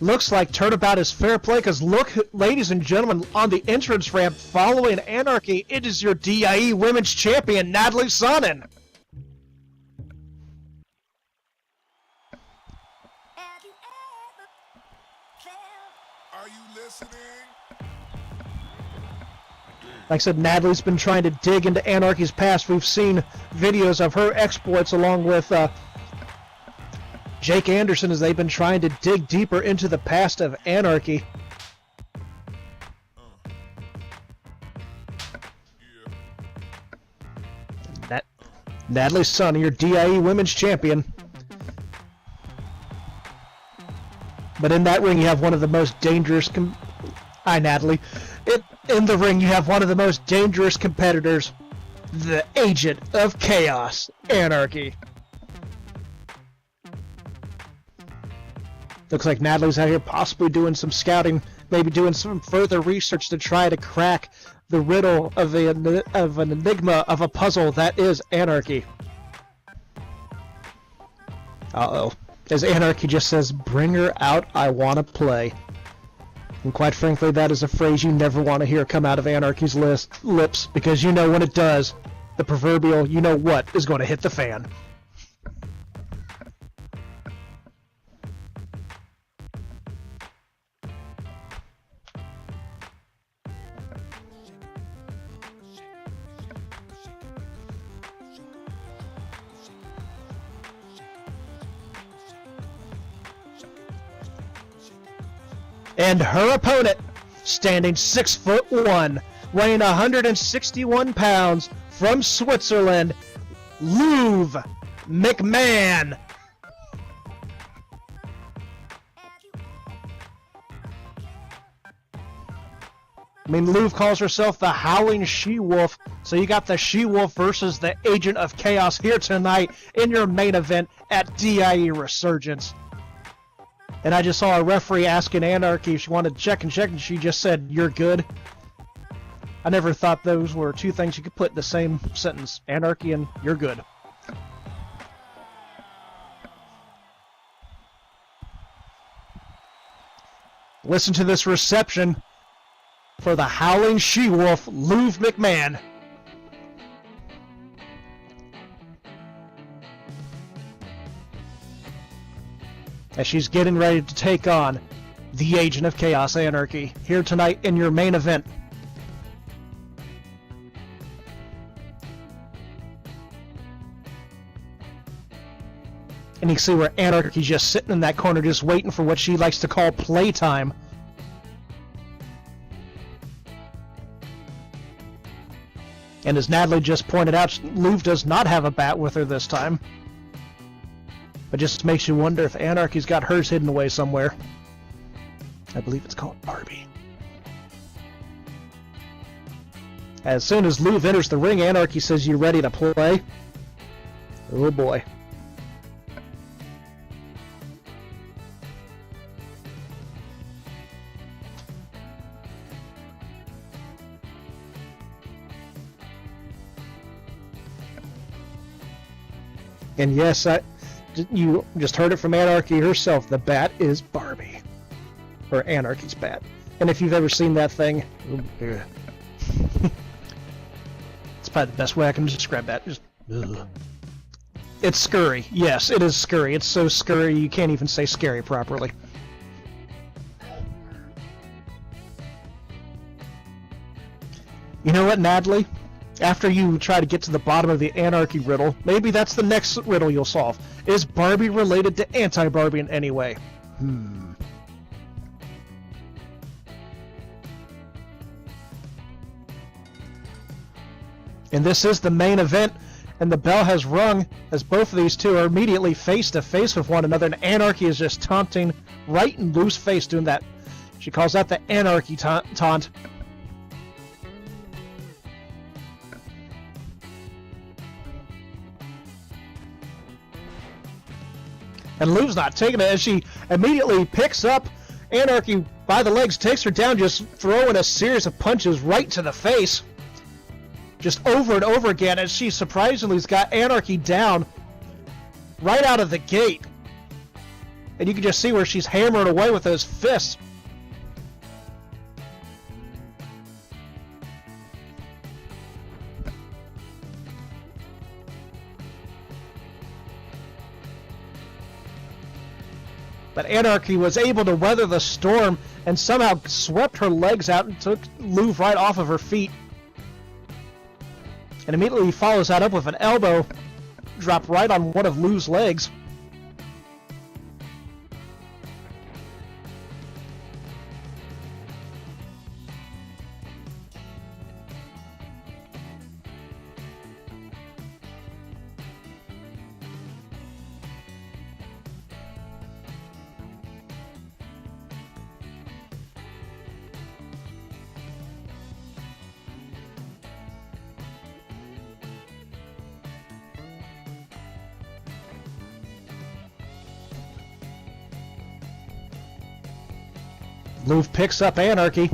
Speaker 2: Looks like turnabout is fair play, because look, ladies and gentlemen, on the entrance ramp following Anarchy, it is your DIE Women's Champion, Natalie Sonnen. Like I said, Natalie's been trying to dig into Anarchy's past. We've seen videos of her exploits along with Jake Anderson as they've been trying to dig deeper into the past of Anarchy. Natalie Son, your DIE Women's Champion. But in that ring, you have one of the most dangerous... Hi, Natalie. In the ring, you have one of the most dangerous competitors, the Agent of Chaos, Anarchy. Looks like Natalie's out here possibly doing some scouting, maybe doing some further research to try to crack the riddle of an enigma of a puzzle that is Anarchy. Uh-oh. As Anarchy just says, "Bring her out, I wanna play." And quite frankly, that is a phrase you never want to hear come out of Anarchy's lips, because you know when it does, the proverbial you-know-what is going to hit the fan. And her opponent, standing 6'1", weighing 161 pounds, from Switzerland, Louv McMahon. I mean, Louv calls herself the Howling She-Wolf, so you got the She-Wolf versus the Agent of Chaos here tonight in your main event at DIE Resurgance. And I just saw a referee asking Anarchy if she wanted to check, and she just said, "You're good." I never thought those were two things you could put in the same sentence. Anarchy and "you're good." Listen to this reception for the Howling She-Wolf, Louv McMahon. As she's getting ready to take on the Agent of Chaos, Anarchy, here tonight in your main event. And you can see where Anarchy's just sitting in that corner, just waiting for what she likes to call playtime. And as Natalie just pointed out, Louv does not have a bat with her this time. It just makes you wonder if Anarchy's got hers hidden away somewhere. I believe it's called Barbie. As soon as Louv enters the ring, Anarchy says, "You ready to play?" Oh boy. And yes, you just heard it from Anarchy herself. The bat is Barbie. Or Anarchy's bat. And if you've ever seen that thing, it's probably the best way I can describe that. Just, ugh. It's scurry. Yes, it is scurry. It's so scurry you can't even say scary properly. You know what, Natalie? After you try to get to the bottom of the Anarchy riddle, maybe that's the next riddle you'll solve. Is Barbie related to Anti-Barbie in any way? And this is the main event, and the bell has rung as both of these two are immediately face to face with one another, and Anarchy is just taunting right in Lou's face, doing that. She calls that the Anarchy taunt. And Louv's not taking it, as she immediately picks up Anarchy by the legs, takes her down, just throwing a series of punches right to the face. Just over and over again, as she surprisingly has got Anarchy down right out of the gate. And you can just see where she's hammering away with those fists. But Anarchy was able to weather the storm and somehow swept her legs out and took Louv right off of her feet. And immediately he follows that up with an elbow drop right on one of Lou's legs. Lou picks up Anarchy.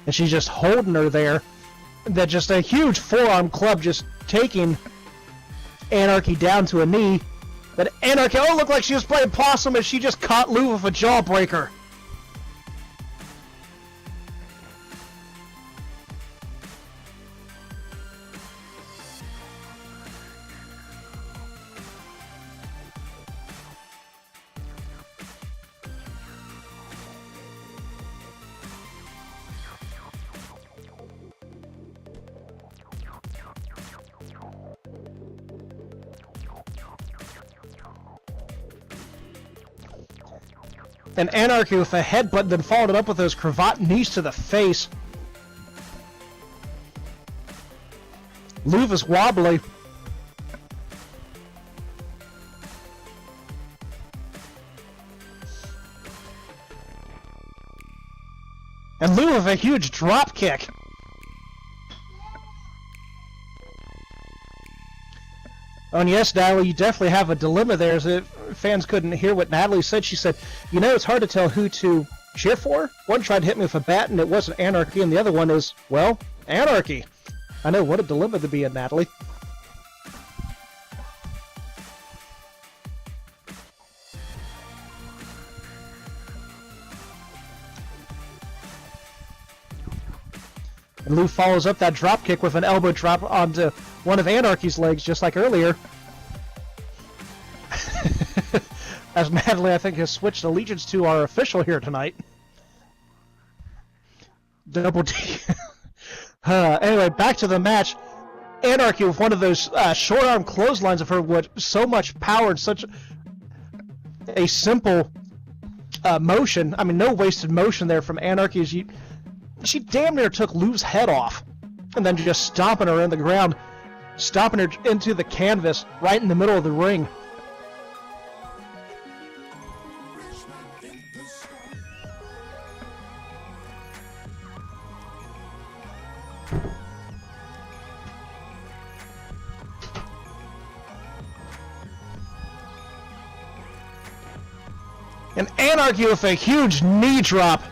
Speaker 2: And she's just holding her there. That just a huge forearm club just taking Anarchy down to a knee. But Anarchy, oh, looked like she was playing possum as she just caught Lou with a jawbreaker. And Anarchy with a headbutt, then followed it up with those cravat knees to the face. Lou is wobbly. And Lou with a huge drop kick. Oh, and yes, Natalie, you definitely have a dilemma there. As if fans couldn't hear what Natalie said. She said, you know, it's hard to tell who to cheer for. One tried to hit me with a bat, and it wasn't Anarchy, and the other one is, well, Anarchy. I know, what a dilemma to be in, Natalie. And Lou follows up that drop kick with an elbow drop onto one of Anarchy's legs, just like earlier. As Natalie, I think, has switched allegiance to our official here tonight. Double D. Anyway, back to the match. Anarchy with one of those short arm clotheslines of her with so much power and such a simple motion. I mean, no wasted motion there from Anarchy. As she damn near took Lou's head off. And then just stomping her in the ground. Stomping her into the canvas right in the middle of the ring. And Anarchy with a huge knee drop.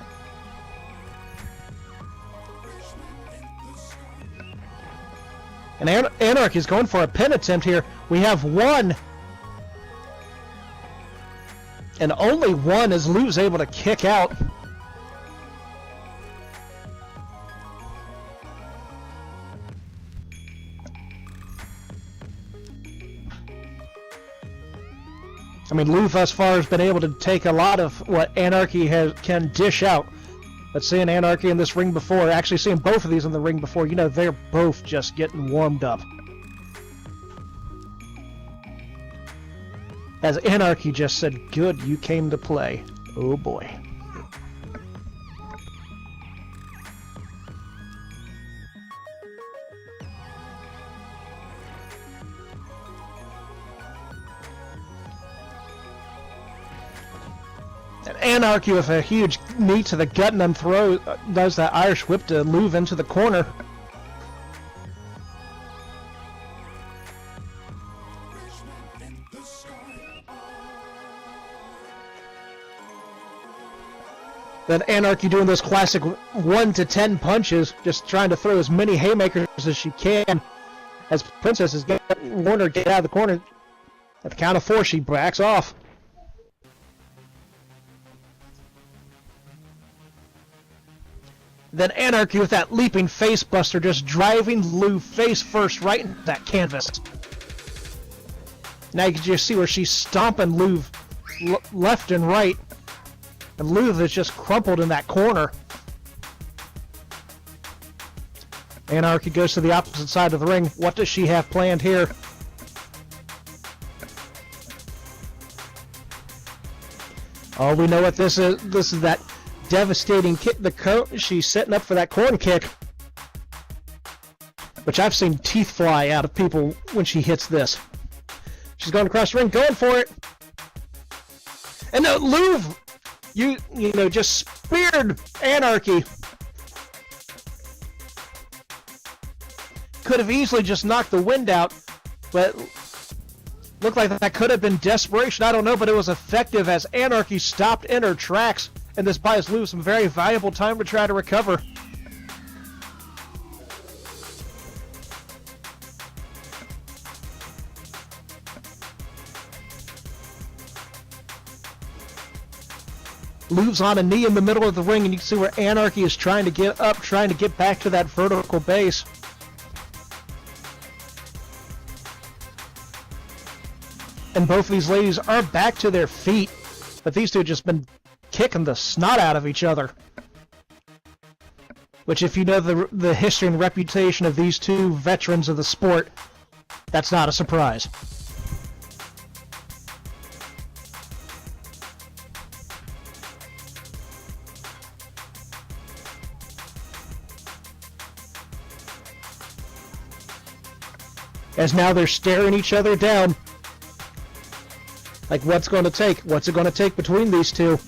Speaker 2: And Anarchy is going for a pin attempt here. We have one. And only one as Lou's able to kick out. I mean, Lou thus far has been able to take a lot of what Anarchy can dish out. But seeing Anarchy in this ring before, actually seeing both of these in the ring before, you know, they're both just getting warmed up. As Anarchy just said, good, you came to play. Oh boy. Anarchy with a huge knee to the gut and then does that Irish whip to move into the corner. Then Anarchy doing those classic 1 to 10 punches, just trying to throw as many haymakers as she can. As Princess is getting Warner get out of the corner. At the count of 4, she backs off. Then Anarchy with that leaping face buster, just driving Lou face first right into that canvas. Now you can just see where she's stomping Louv left and right. And Louv is just crumpled in that corner. Anarchy goes to the opposite side of the ring. What does she have planned here? Oh, we know what this is. This is that devastating kick. She's setting up for that corn kick. Which I've seen teeth fly out of people when she hits this. She's going across the ring, going for it. And Louv, you know, just speared Anarchy. Could have easily just knocked the wind out, but looked like that could have been desperation. I don't know, but it was effective as Anarchy stopped in her tracks, and this buys Louv some very valuable time to try to recover. Louv's on a knee in the middle of the ring, and you can see where Anarchy is trying to get up, trying to get back to that vertical base. And both of these ladies are back to their feet, but these two have just been kicking the snot out of each other. Which, if you know the history and reputation of these two veterans of the sport, that's not a surprise. As now they're staring each other down. Like, what's going to take? What's it going to take between these two?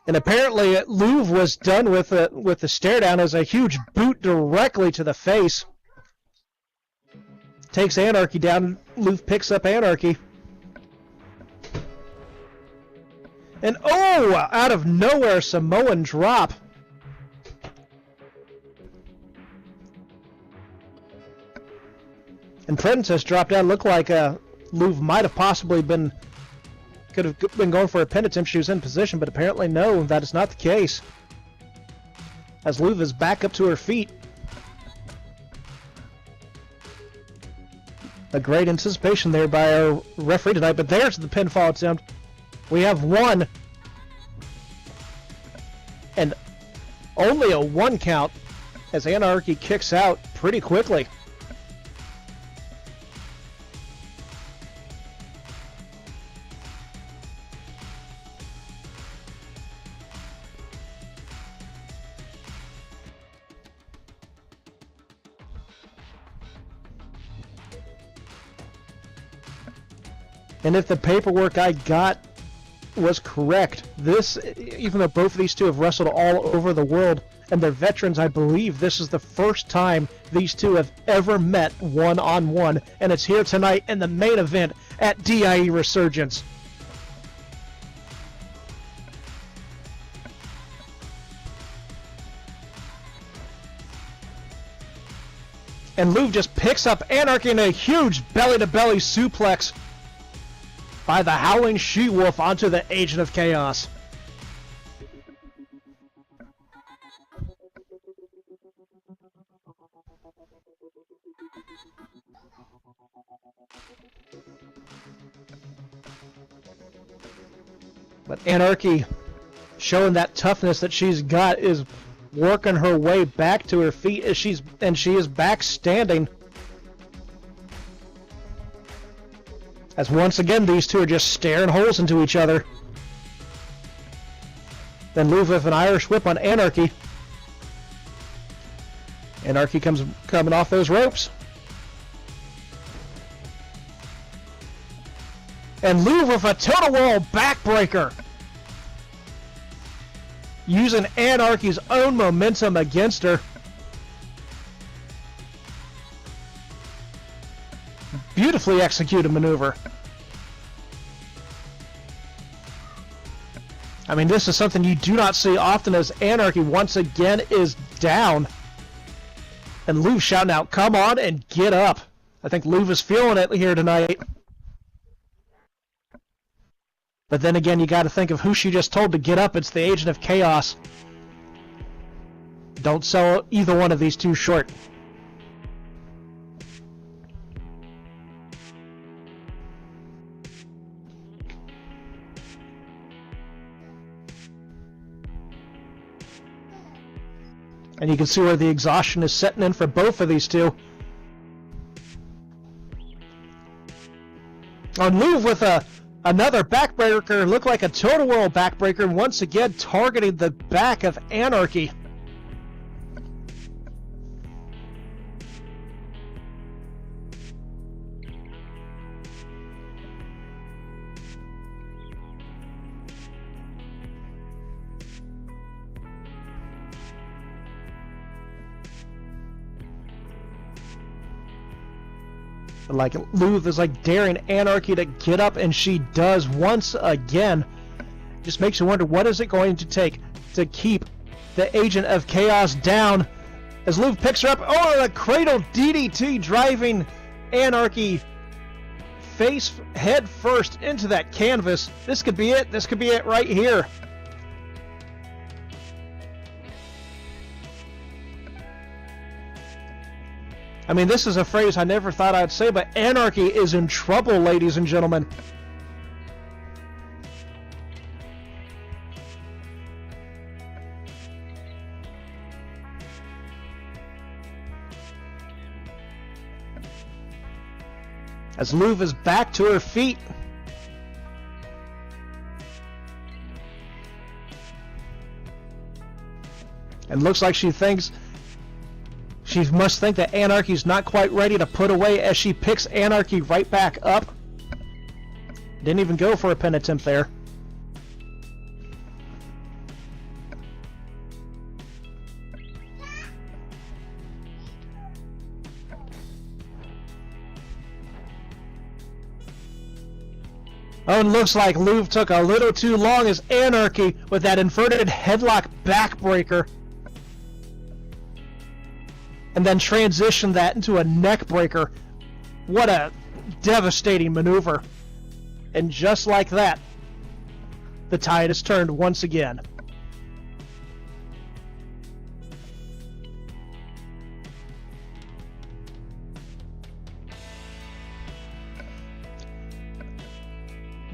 Speaker 2: And apparently Louv was done with the stare down as a huge boot directly to the face. Takes Anarchy down. Louv picks up Anarchy. And oh, out of nowhere, Samoan drop. And Princess dropped down. Looked like Louv might have possibly could have been going for a pin attempt. She was in position, but apparently no, that is not the case. As Louv is back up to her feet. A great anticipation there by our referee tonight, but there's the pinfall attempt. We have one. And only a 1 count as Anarchy kicks out pretty quickly. And if the paperwork I got was correct, this, even though both of these two have wrestled all over the world and they're veterans, I believe this is the first time these two have ever met one-on-one, and it's here tonight in the main event at DIE Resurgance. And Louv just picks up Anarchy in a huge belly-to-belly suplex by the Howling She-Wolf onto the Agent of Chaos. But Anarchy, showing that toughness that she's got, is working her way back to her feet as she is back standing. As once again, these two are just staring holes into each other. Then Louv with an Irish whip on Anarchy. Anarchy coming off those ropes. And Louv with a total wall backbreaker. Using Anarchy's own momentum against her. Beautifully executed maneuver. I mean, this is something you do not see often as Anarchy once again is down. And Louv shouting out, come on and get up. I think Louv is feeling it here tonight. But then again, you got to think of who she just told to get up. It's the Agent of Chaos. Don't sell either one of these two short. And you can see where the exhaustion is setting in for both of these two. On Louvre with another backbreaker, looked like a total world backbreaker, once again targeting the back of Anarchy. Like, Louvre is like daring Anarchy to get up, and she does once again. Just makes you wonder, what is it going to take to keep the Agent of Chaos down? As Louvre picks her up, oh, the cradle DDT driving Anarchy head first into that canvas. This could be it. This could be it right here. I mean, this is a phrase I never thought I'd say, but Anarchy is in trouble, ladies and gentlemen. As Louvre is back to her feet. And looks like she thinks... She must think that Anarchy's not quite ready to put away, as she picks Anarchy right back up. Didn't even go for a pin attempt there. Oh, and looks like Louvre took a little too long as Anarchy, with that inverted headlock backbreaker, and then transition that into a neck breaker. What a devastating maneuver. And just like that, the tide has turned once again.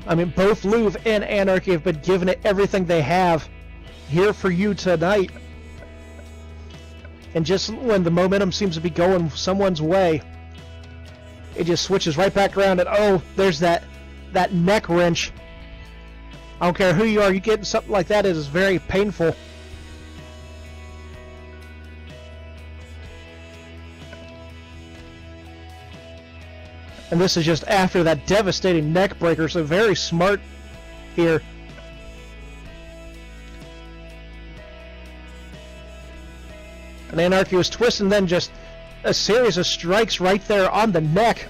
Speaker 2: I mean, both Louvre and Anarchy have been giving it everything they have here for you tonight. And just when the momentum seems to be going someone's way, it just switches right back around, and oh, there's that neck wrench. I don't care who you are, you get something like that, it is very painful. And this is just after that devastating neck breaker, so very smart here. And Anarchy was twisting, then just a series of strikes right there on the neck.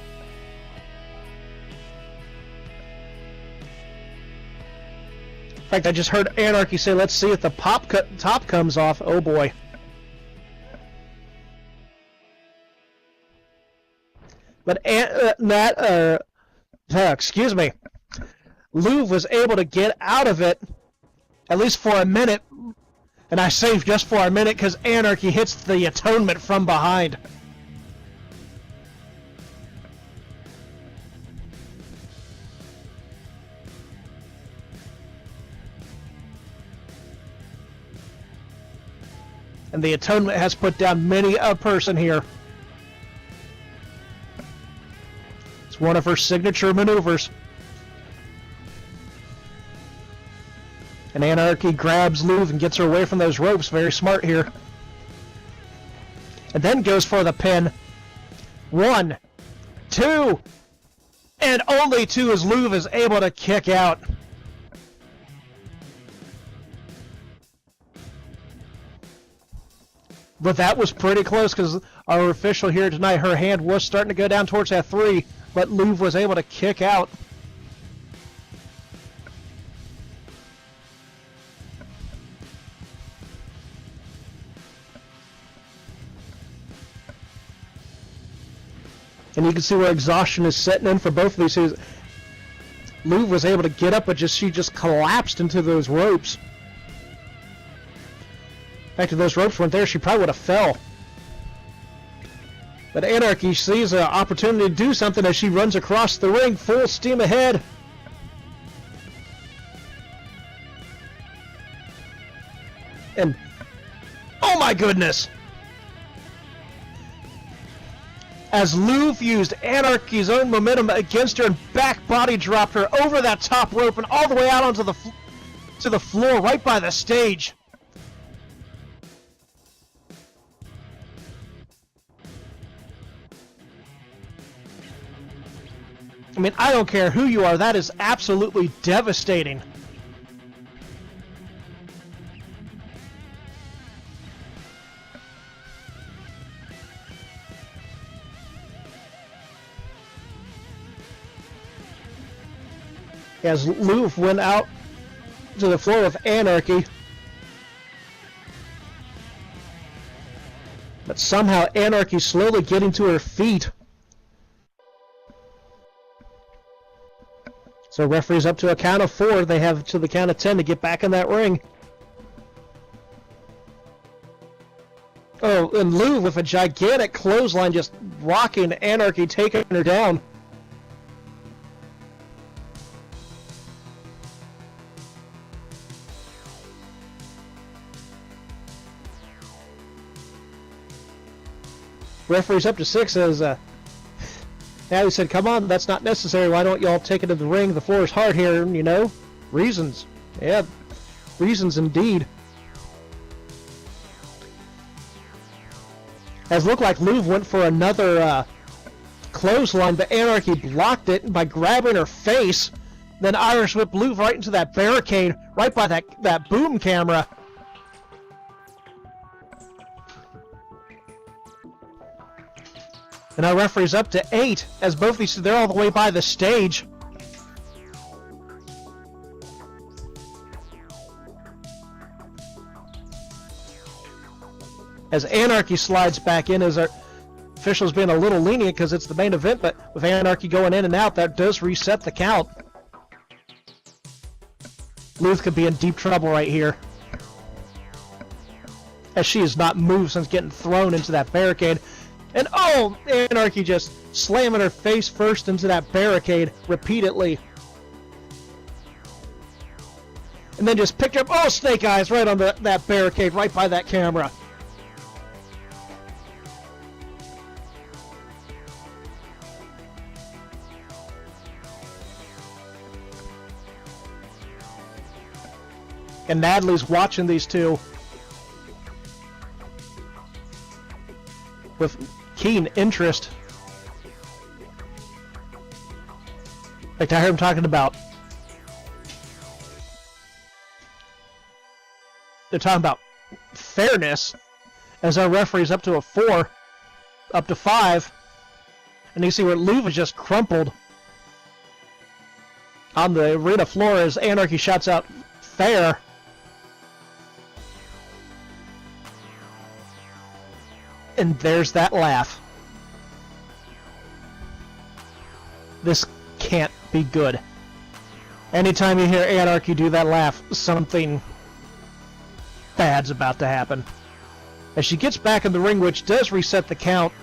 Speaker 2: In fact, I just heard Anarchy say, let's see if the top comes off. Oh boy. But excuse me, Louvre was able to get out of it, at least for a minute. And I say just for a minute because Anarchy hits the atonement from behind. And the atonement has put down many a person here. It's one of her signature maneuvers. And Anarchy grabs Louvre and gets her away from those ropes. Very smart here. And then goes for the pin. 1, 2, and only 2 as Louvre is able to kick out. But that was pretty close because our official here tonight, her hand was starting to go down towards that 3, but Louvre was able to kick out. And you can see where exhaustion is setting in for both of these two. Louvre was able to get up, but she just collapsed into those ropes. Back to those ropes weren't there, she probably would have fell. But Anarchy sees an opportunity to do something as she runs across the ring, full steam ahead. And, oh my goodness! As Louv used Anarchy's own momentum against her and back body dropped her over that top rope and all the way out onto the floor right by the stage. I mean, I don't care who you are, that is absolutely devastating. As Louv went out to the floor with Anarchy. But somehow Anarchy slowly getting to her feet. So referee's up to a count of 4. They have to the count of 10 to get back in that ring. Oh, and Louv with a gigantic clothesline just rocking Anarchy, taking her down. Referee's up to 6 as now he said, come on, that's not necessary. Why don't y'all take it to the ring? The floor is hard here, you know? Reasons. Yeah, reasons indeed. As it looked like Louv went for another clothesline, but Anarchy blocked it by grabbing her face. Then Irish whipped Louv right into that barricade, right by that boom camera. And our referee's up to 8, as both these, they're all the way by the stage. As Anarchy slides back in, as our officials being a little lenient because it's the main event, but with Anarchy going in and out, that does reset the count. Louv could be in deep trouble right here, as she has not moved since getting thrown into that barricade. And oh, Anarchy just slamming her face first into that barricade repeatedly. And then just picked her up, oh, Snake Eyes right on that barricade, right by that camera. And Natalie's watching these two with keen interest. In fact, I heard him talking about, they're talking about fairness, as our referee's up to a 4, up to 5, and you see where Louv is just crumpled on the arena floor as Anarchy shouts out, fair. And there's that laugh. This can't be good. Anytime you hear Anarchy do that laugh, something bad's about to happen. As she gets back in the ring, which does reset the count,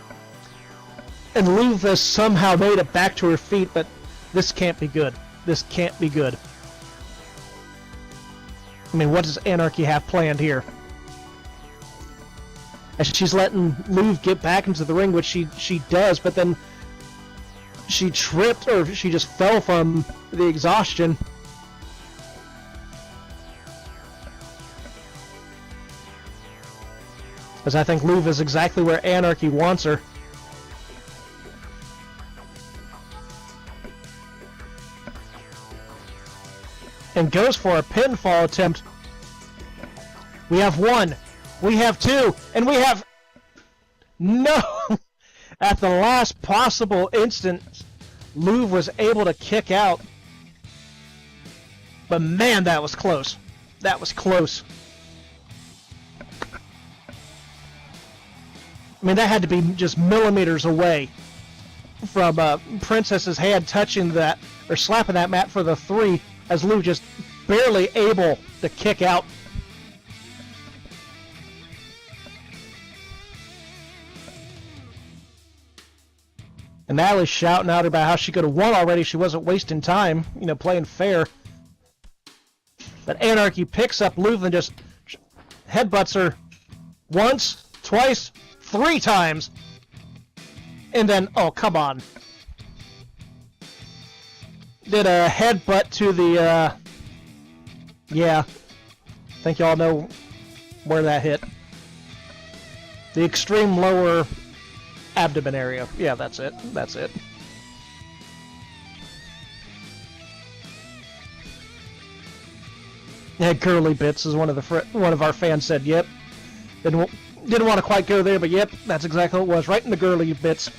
Speaker 2: and Louv has somehow made it back to her feet, but this can't be good. This can't be good. I mean, what does Anarchy have planned here? As she's letting Louv get back into the ring, which she does, but then she tripped, or she just fell from the exhaustion. As I think Louv is exactly where Anarchy wants her. And goes for a pinfall attempt. We have 1. We have 2, and we have... No! At the last possible instant, Louv was able to kick out. But man, that was close. That was close. I mean, that had to be just millimeters away from Princess's hand touching that, or slapping that mat for the 3, as Louv just barely able to kick out. And Natalie's shouting out about how she could have won already. She wasn't wasting time, playing fair. But Anarchy picks up Luv and just headbutts her once, twice, 3 times. And then, oh, come on. Did a headbutt to the, yeah. I think y'all know where that hit. The extreme lower abdomen area. Yeah, that's it. That's it. Yeah, girly bits is one of our fans said. Yep. Didn't want to quite go there, but yep, that's exactly what it was. Right in the girly bits.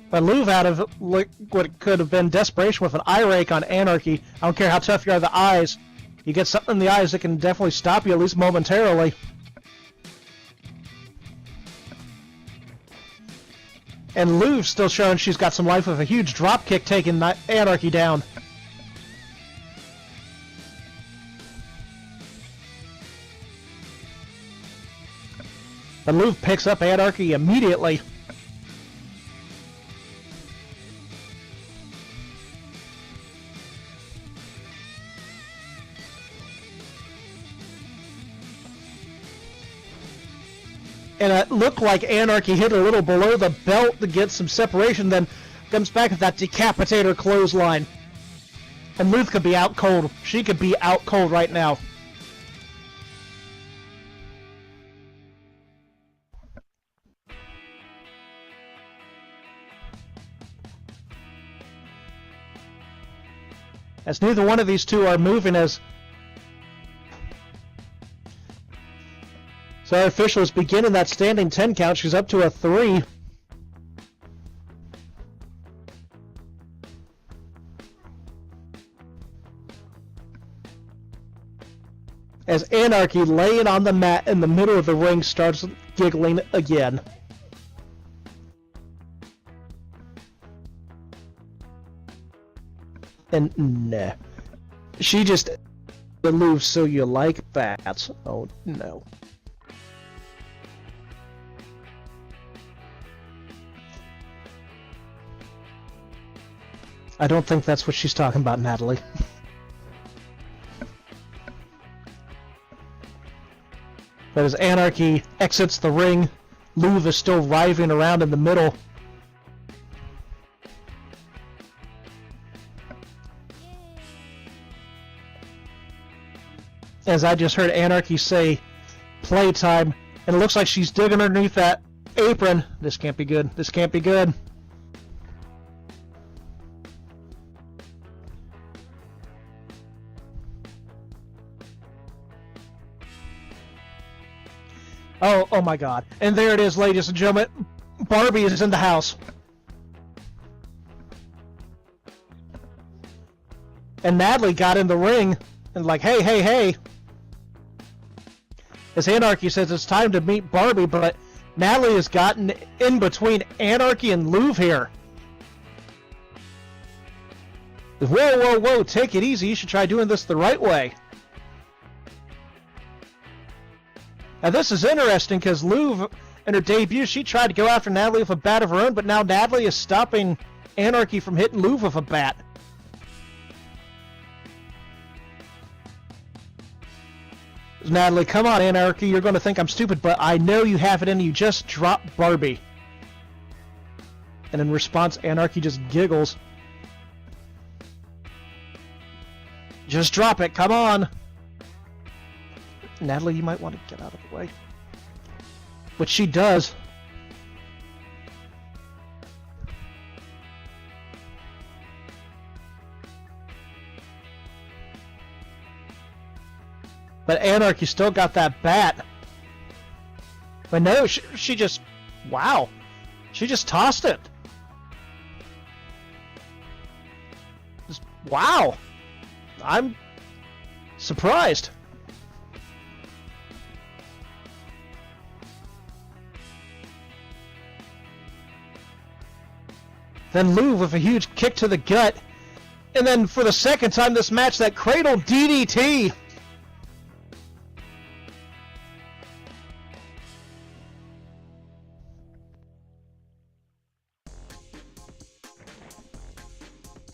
Speaker 2: But Luv out of what could have been desperation with an eye rake on Anarchy. I don't care how tough you are, the eyes. You get something in the eyes that can definitely stop you, at least momentarily. And Luv's still showing she's got some life with a huge drop kick taking Anarchy down. But Luv picks up Anarchy immediately. And it looked like Anarchy hit a little below the belt to get some separation, then comes back with that decapitator clothesline. And Luv could be out cold. She could be out cold right now. As neither one of these two are moving as... So our official is beginning that standing 10 count. She's up to a 3. As Anarchy, laying on the mat in the middle of the ring, starts giggling again. And nah. She just... Luv, so you like bats. Oh no. I don't think that's what she's talking about, Natalie. But as Anarchy exits the ring, Luv is still writhing around in the middle. As I just heard Anarchy say, playtime, and it looks like she's digging underneath that apron. This can't be good. This can't be good. Oh my god. And there it is, ladies and gentlemen. Barbie is in the house. And Natalie got in the ring and like, hey, hey, hey. As Anarchy says it's time to meet Barbie, but Natalie has gotten in between Anarchy and Luv here. Whoa, whoa, whoa, take it easy. You should try doing this the right way. Now this is interesting because Luv, in her debut, she tried to go after Natalie with a bat of her own, but now Natalie is stopping Anarchy from hitting Luv with a bat. Natalie, come on, Anarchy, you're going to think I'm stupid, but I know you have it in you. Just drop Barbie. And in response, Anarchy just giggles. Just drop it, come on. Natalie, you might want to get out of the way. Which she does. But Anarchy still got that bat. But no, she just... Wow. She just tossed it. Wow. I'm surprised. Then Lou with a huge kick to the gut. And then for the second time this match, that cradle DDT.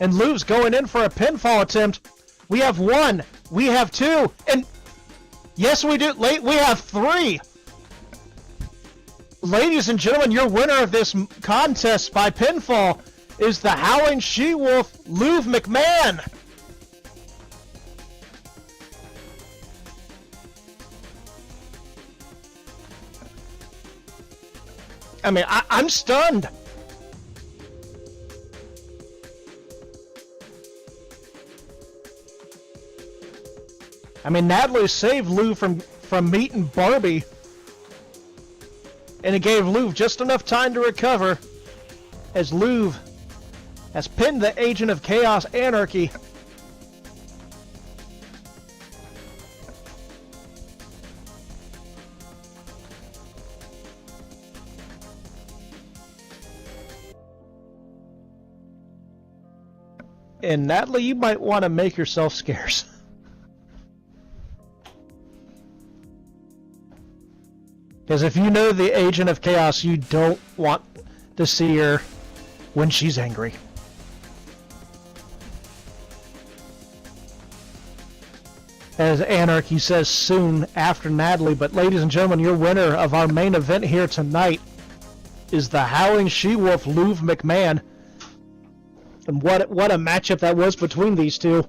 Speaker 2: And Lou's going in for a pinfall attempt. We have 1. We have 2. And yes, we do. We have 3. Ladies and gentlemen, your winner of this contest by pinfall is the Howling She-Wolf, Lou McMahon. I mean, I'm stunned. I mean, Natalie saved Lou from meeting Barbie. And it gave Lou just enough time to recover as Lou has pinned the Agent of Chaos Anarchy. And Natalie, you might want to make yourself scarce. Because if you know the Agent of Chaos, you don't want to see her when she's angry. As Anarchy says, soon after Natalie. But ladies and gentlemen, your winner of our main event here tonight is the Howling She-Wolf, Lou McMahon. And what a matchup that was between these two.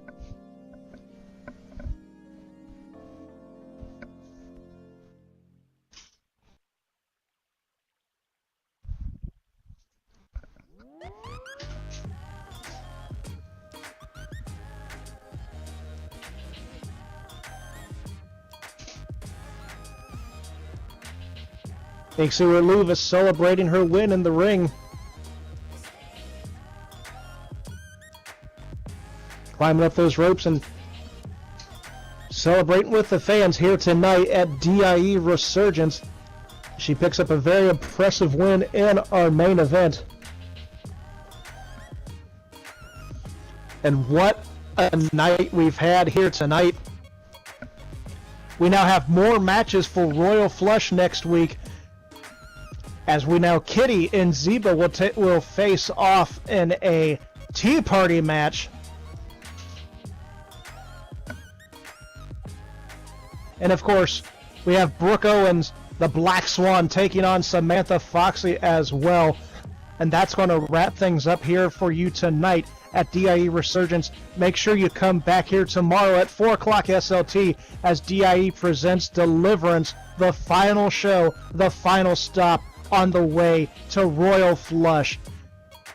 Speaker 2: Ixua Lou is celebrating her win in the ring. Climbing up those ropes and celebrating with the fans here tonight at DIE Resurgance. She picks up a very impressive win in our main event. And what a night we've had here tonight. We now have more matches for Royal Flush next week, as we now Kitty and Zeba will face off in a Tea Party match. And of course, we have Brooke Owens, the Black Swan, taking on Samantha Foxy as well. And that's going to wrap things up here for you tonight at DIE Resurgence. Make sure you come back here tomorrow at 4 o'clock SLT as DIE presents Deliverance, the final show, the final stop on the way to Royal Flush.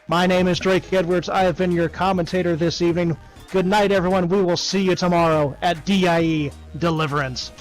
Speaker 2: My name is Drake Edwards. I have been your commentator this evening. Good night, everyone. We will see you tomorrow at DIE Deliverance.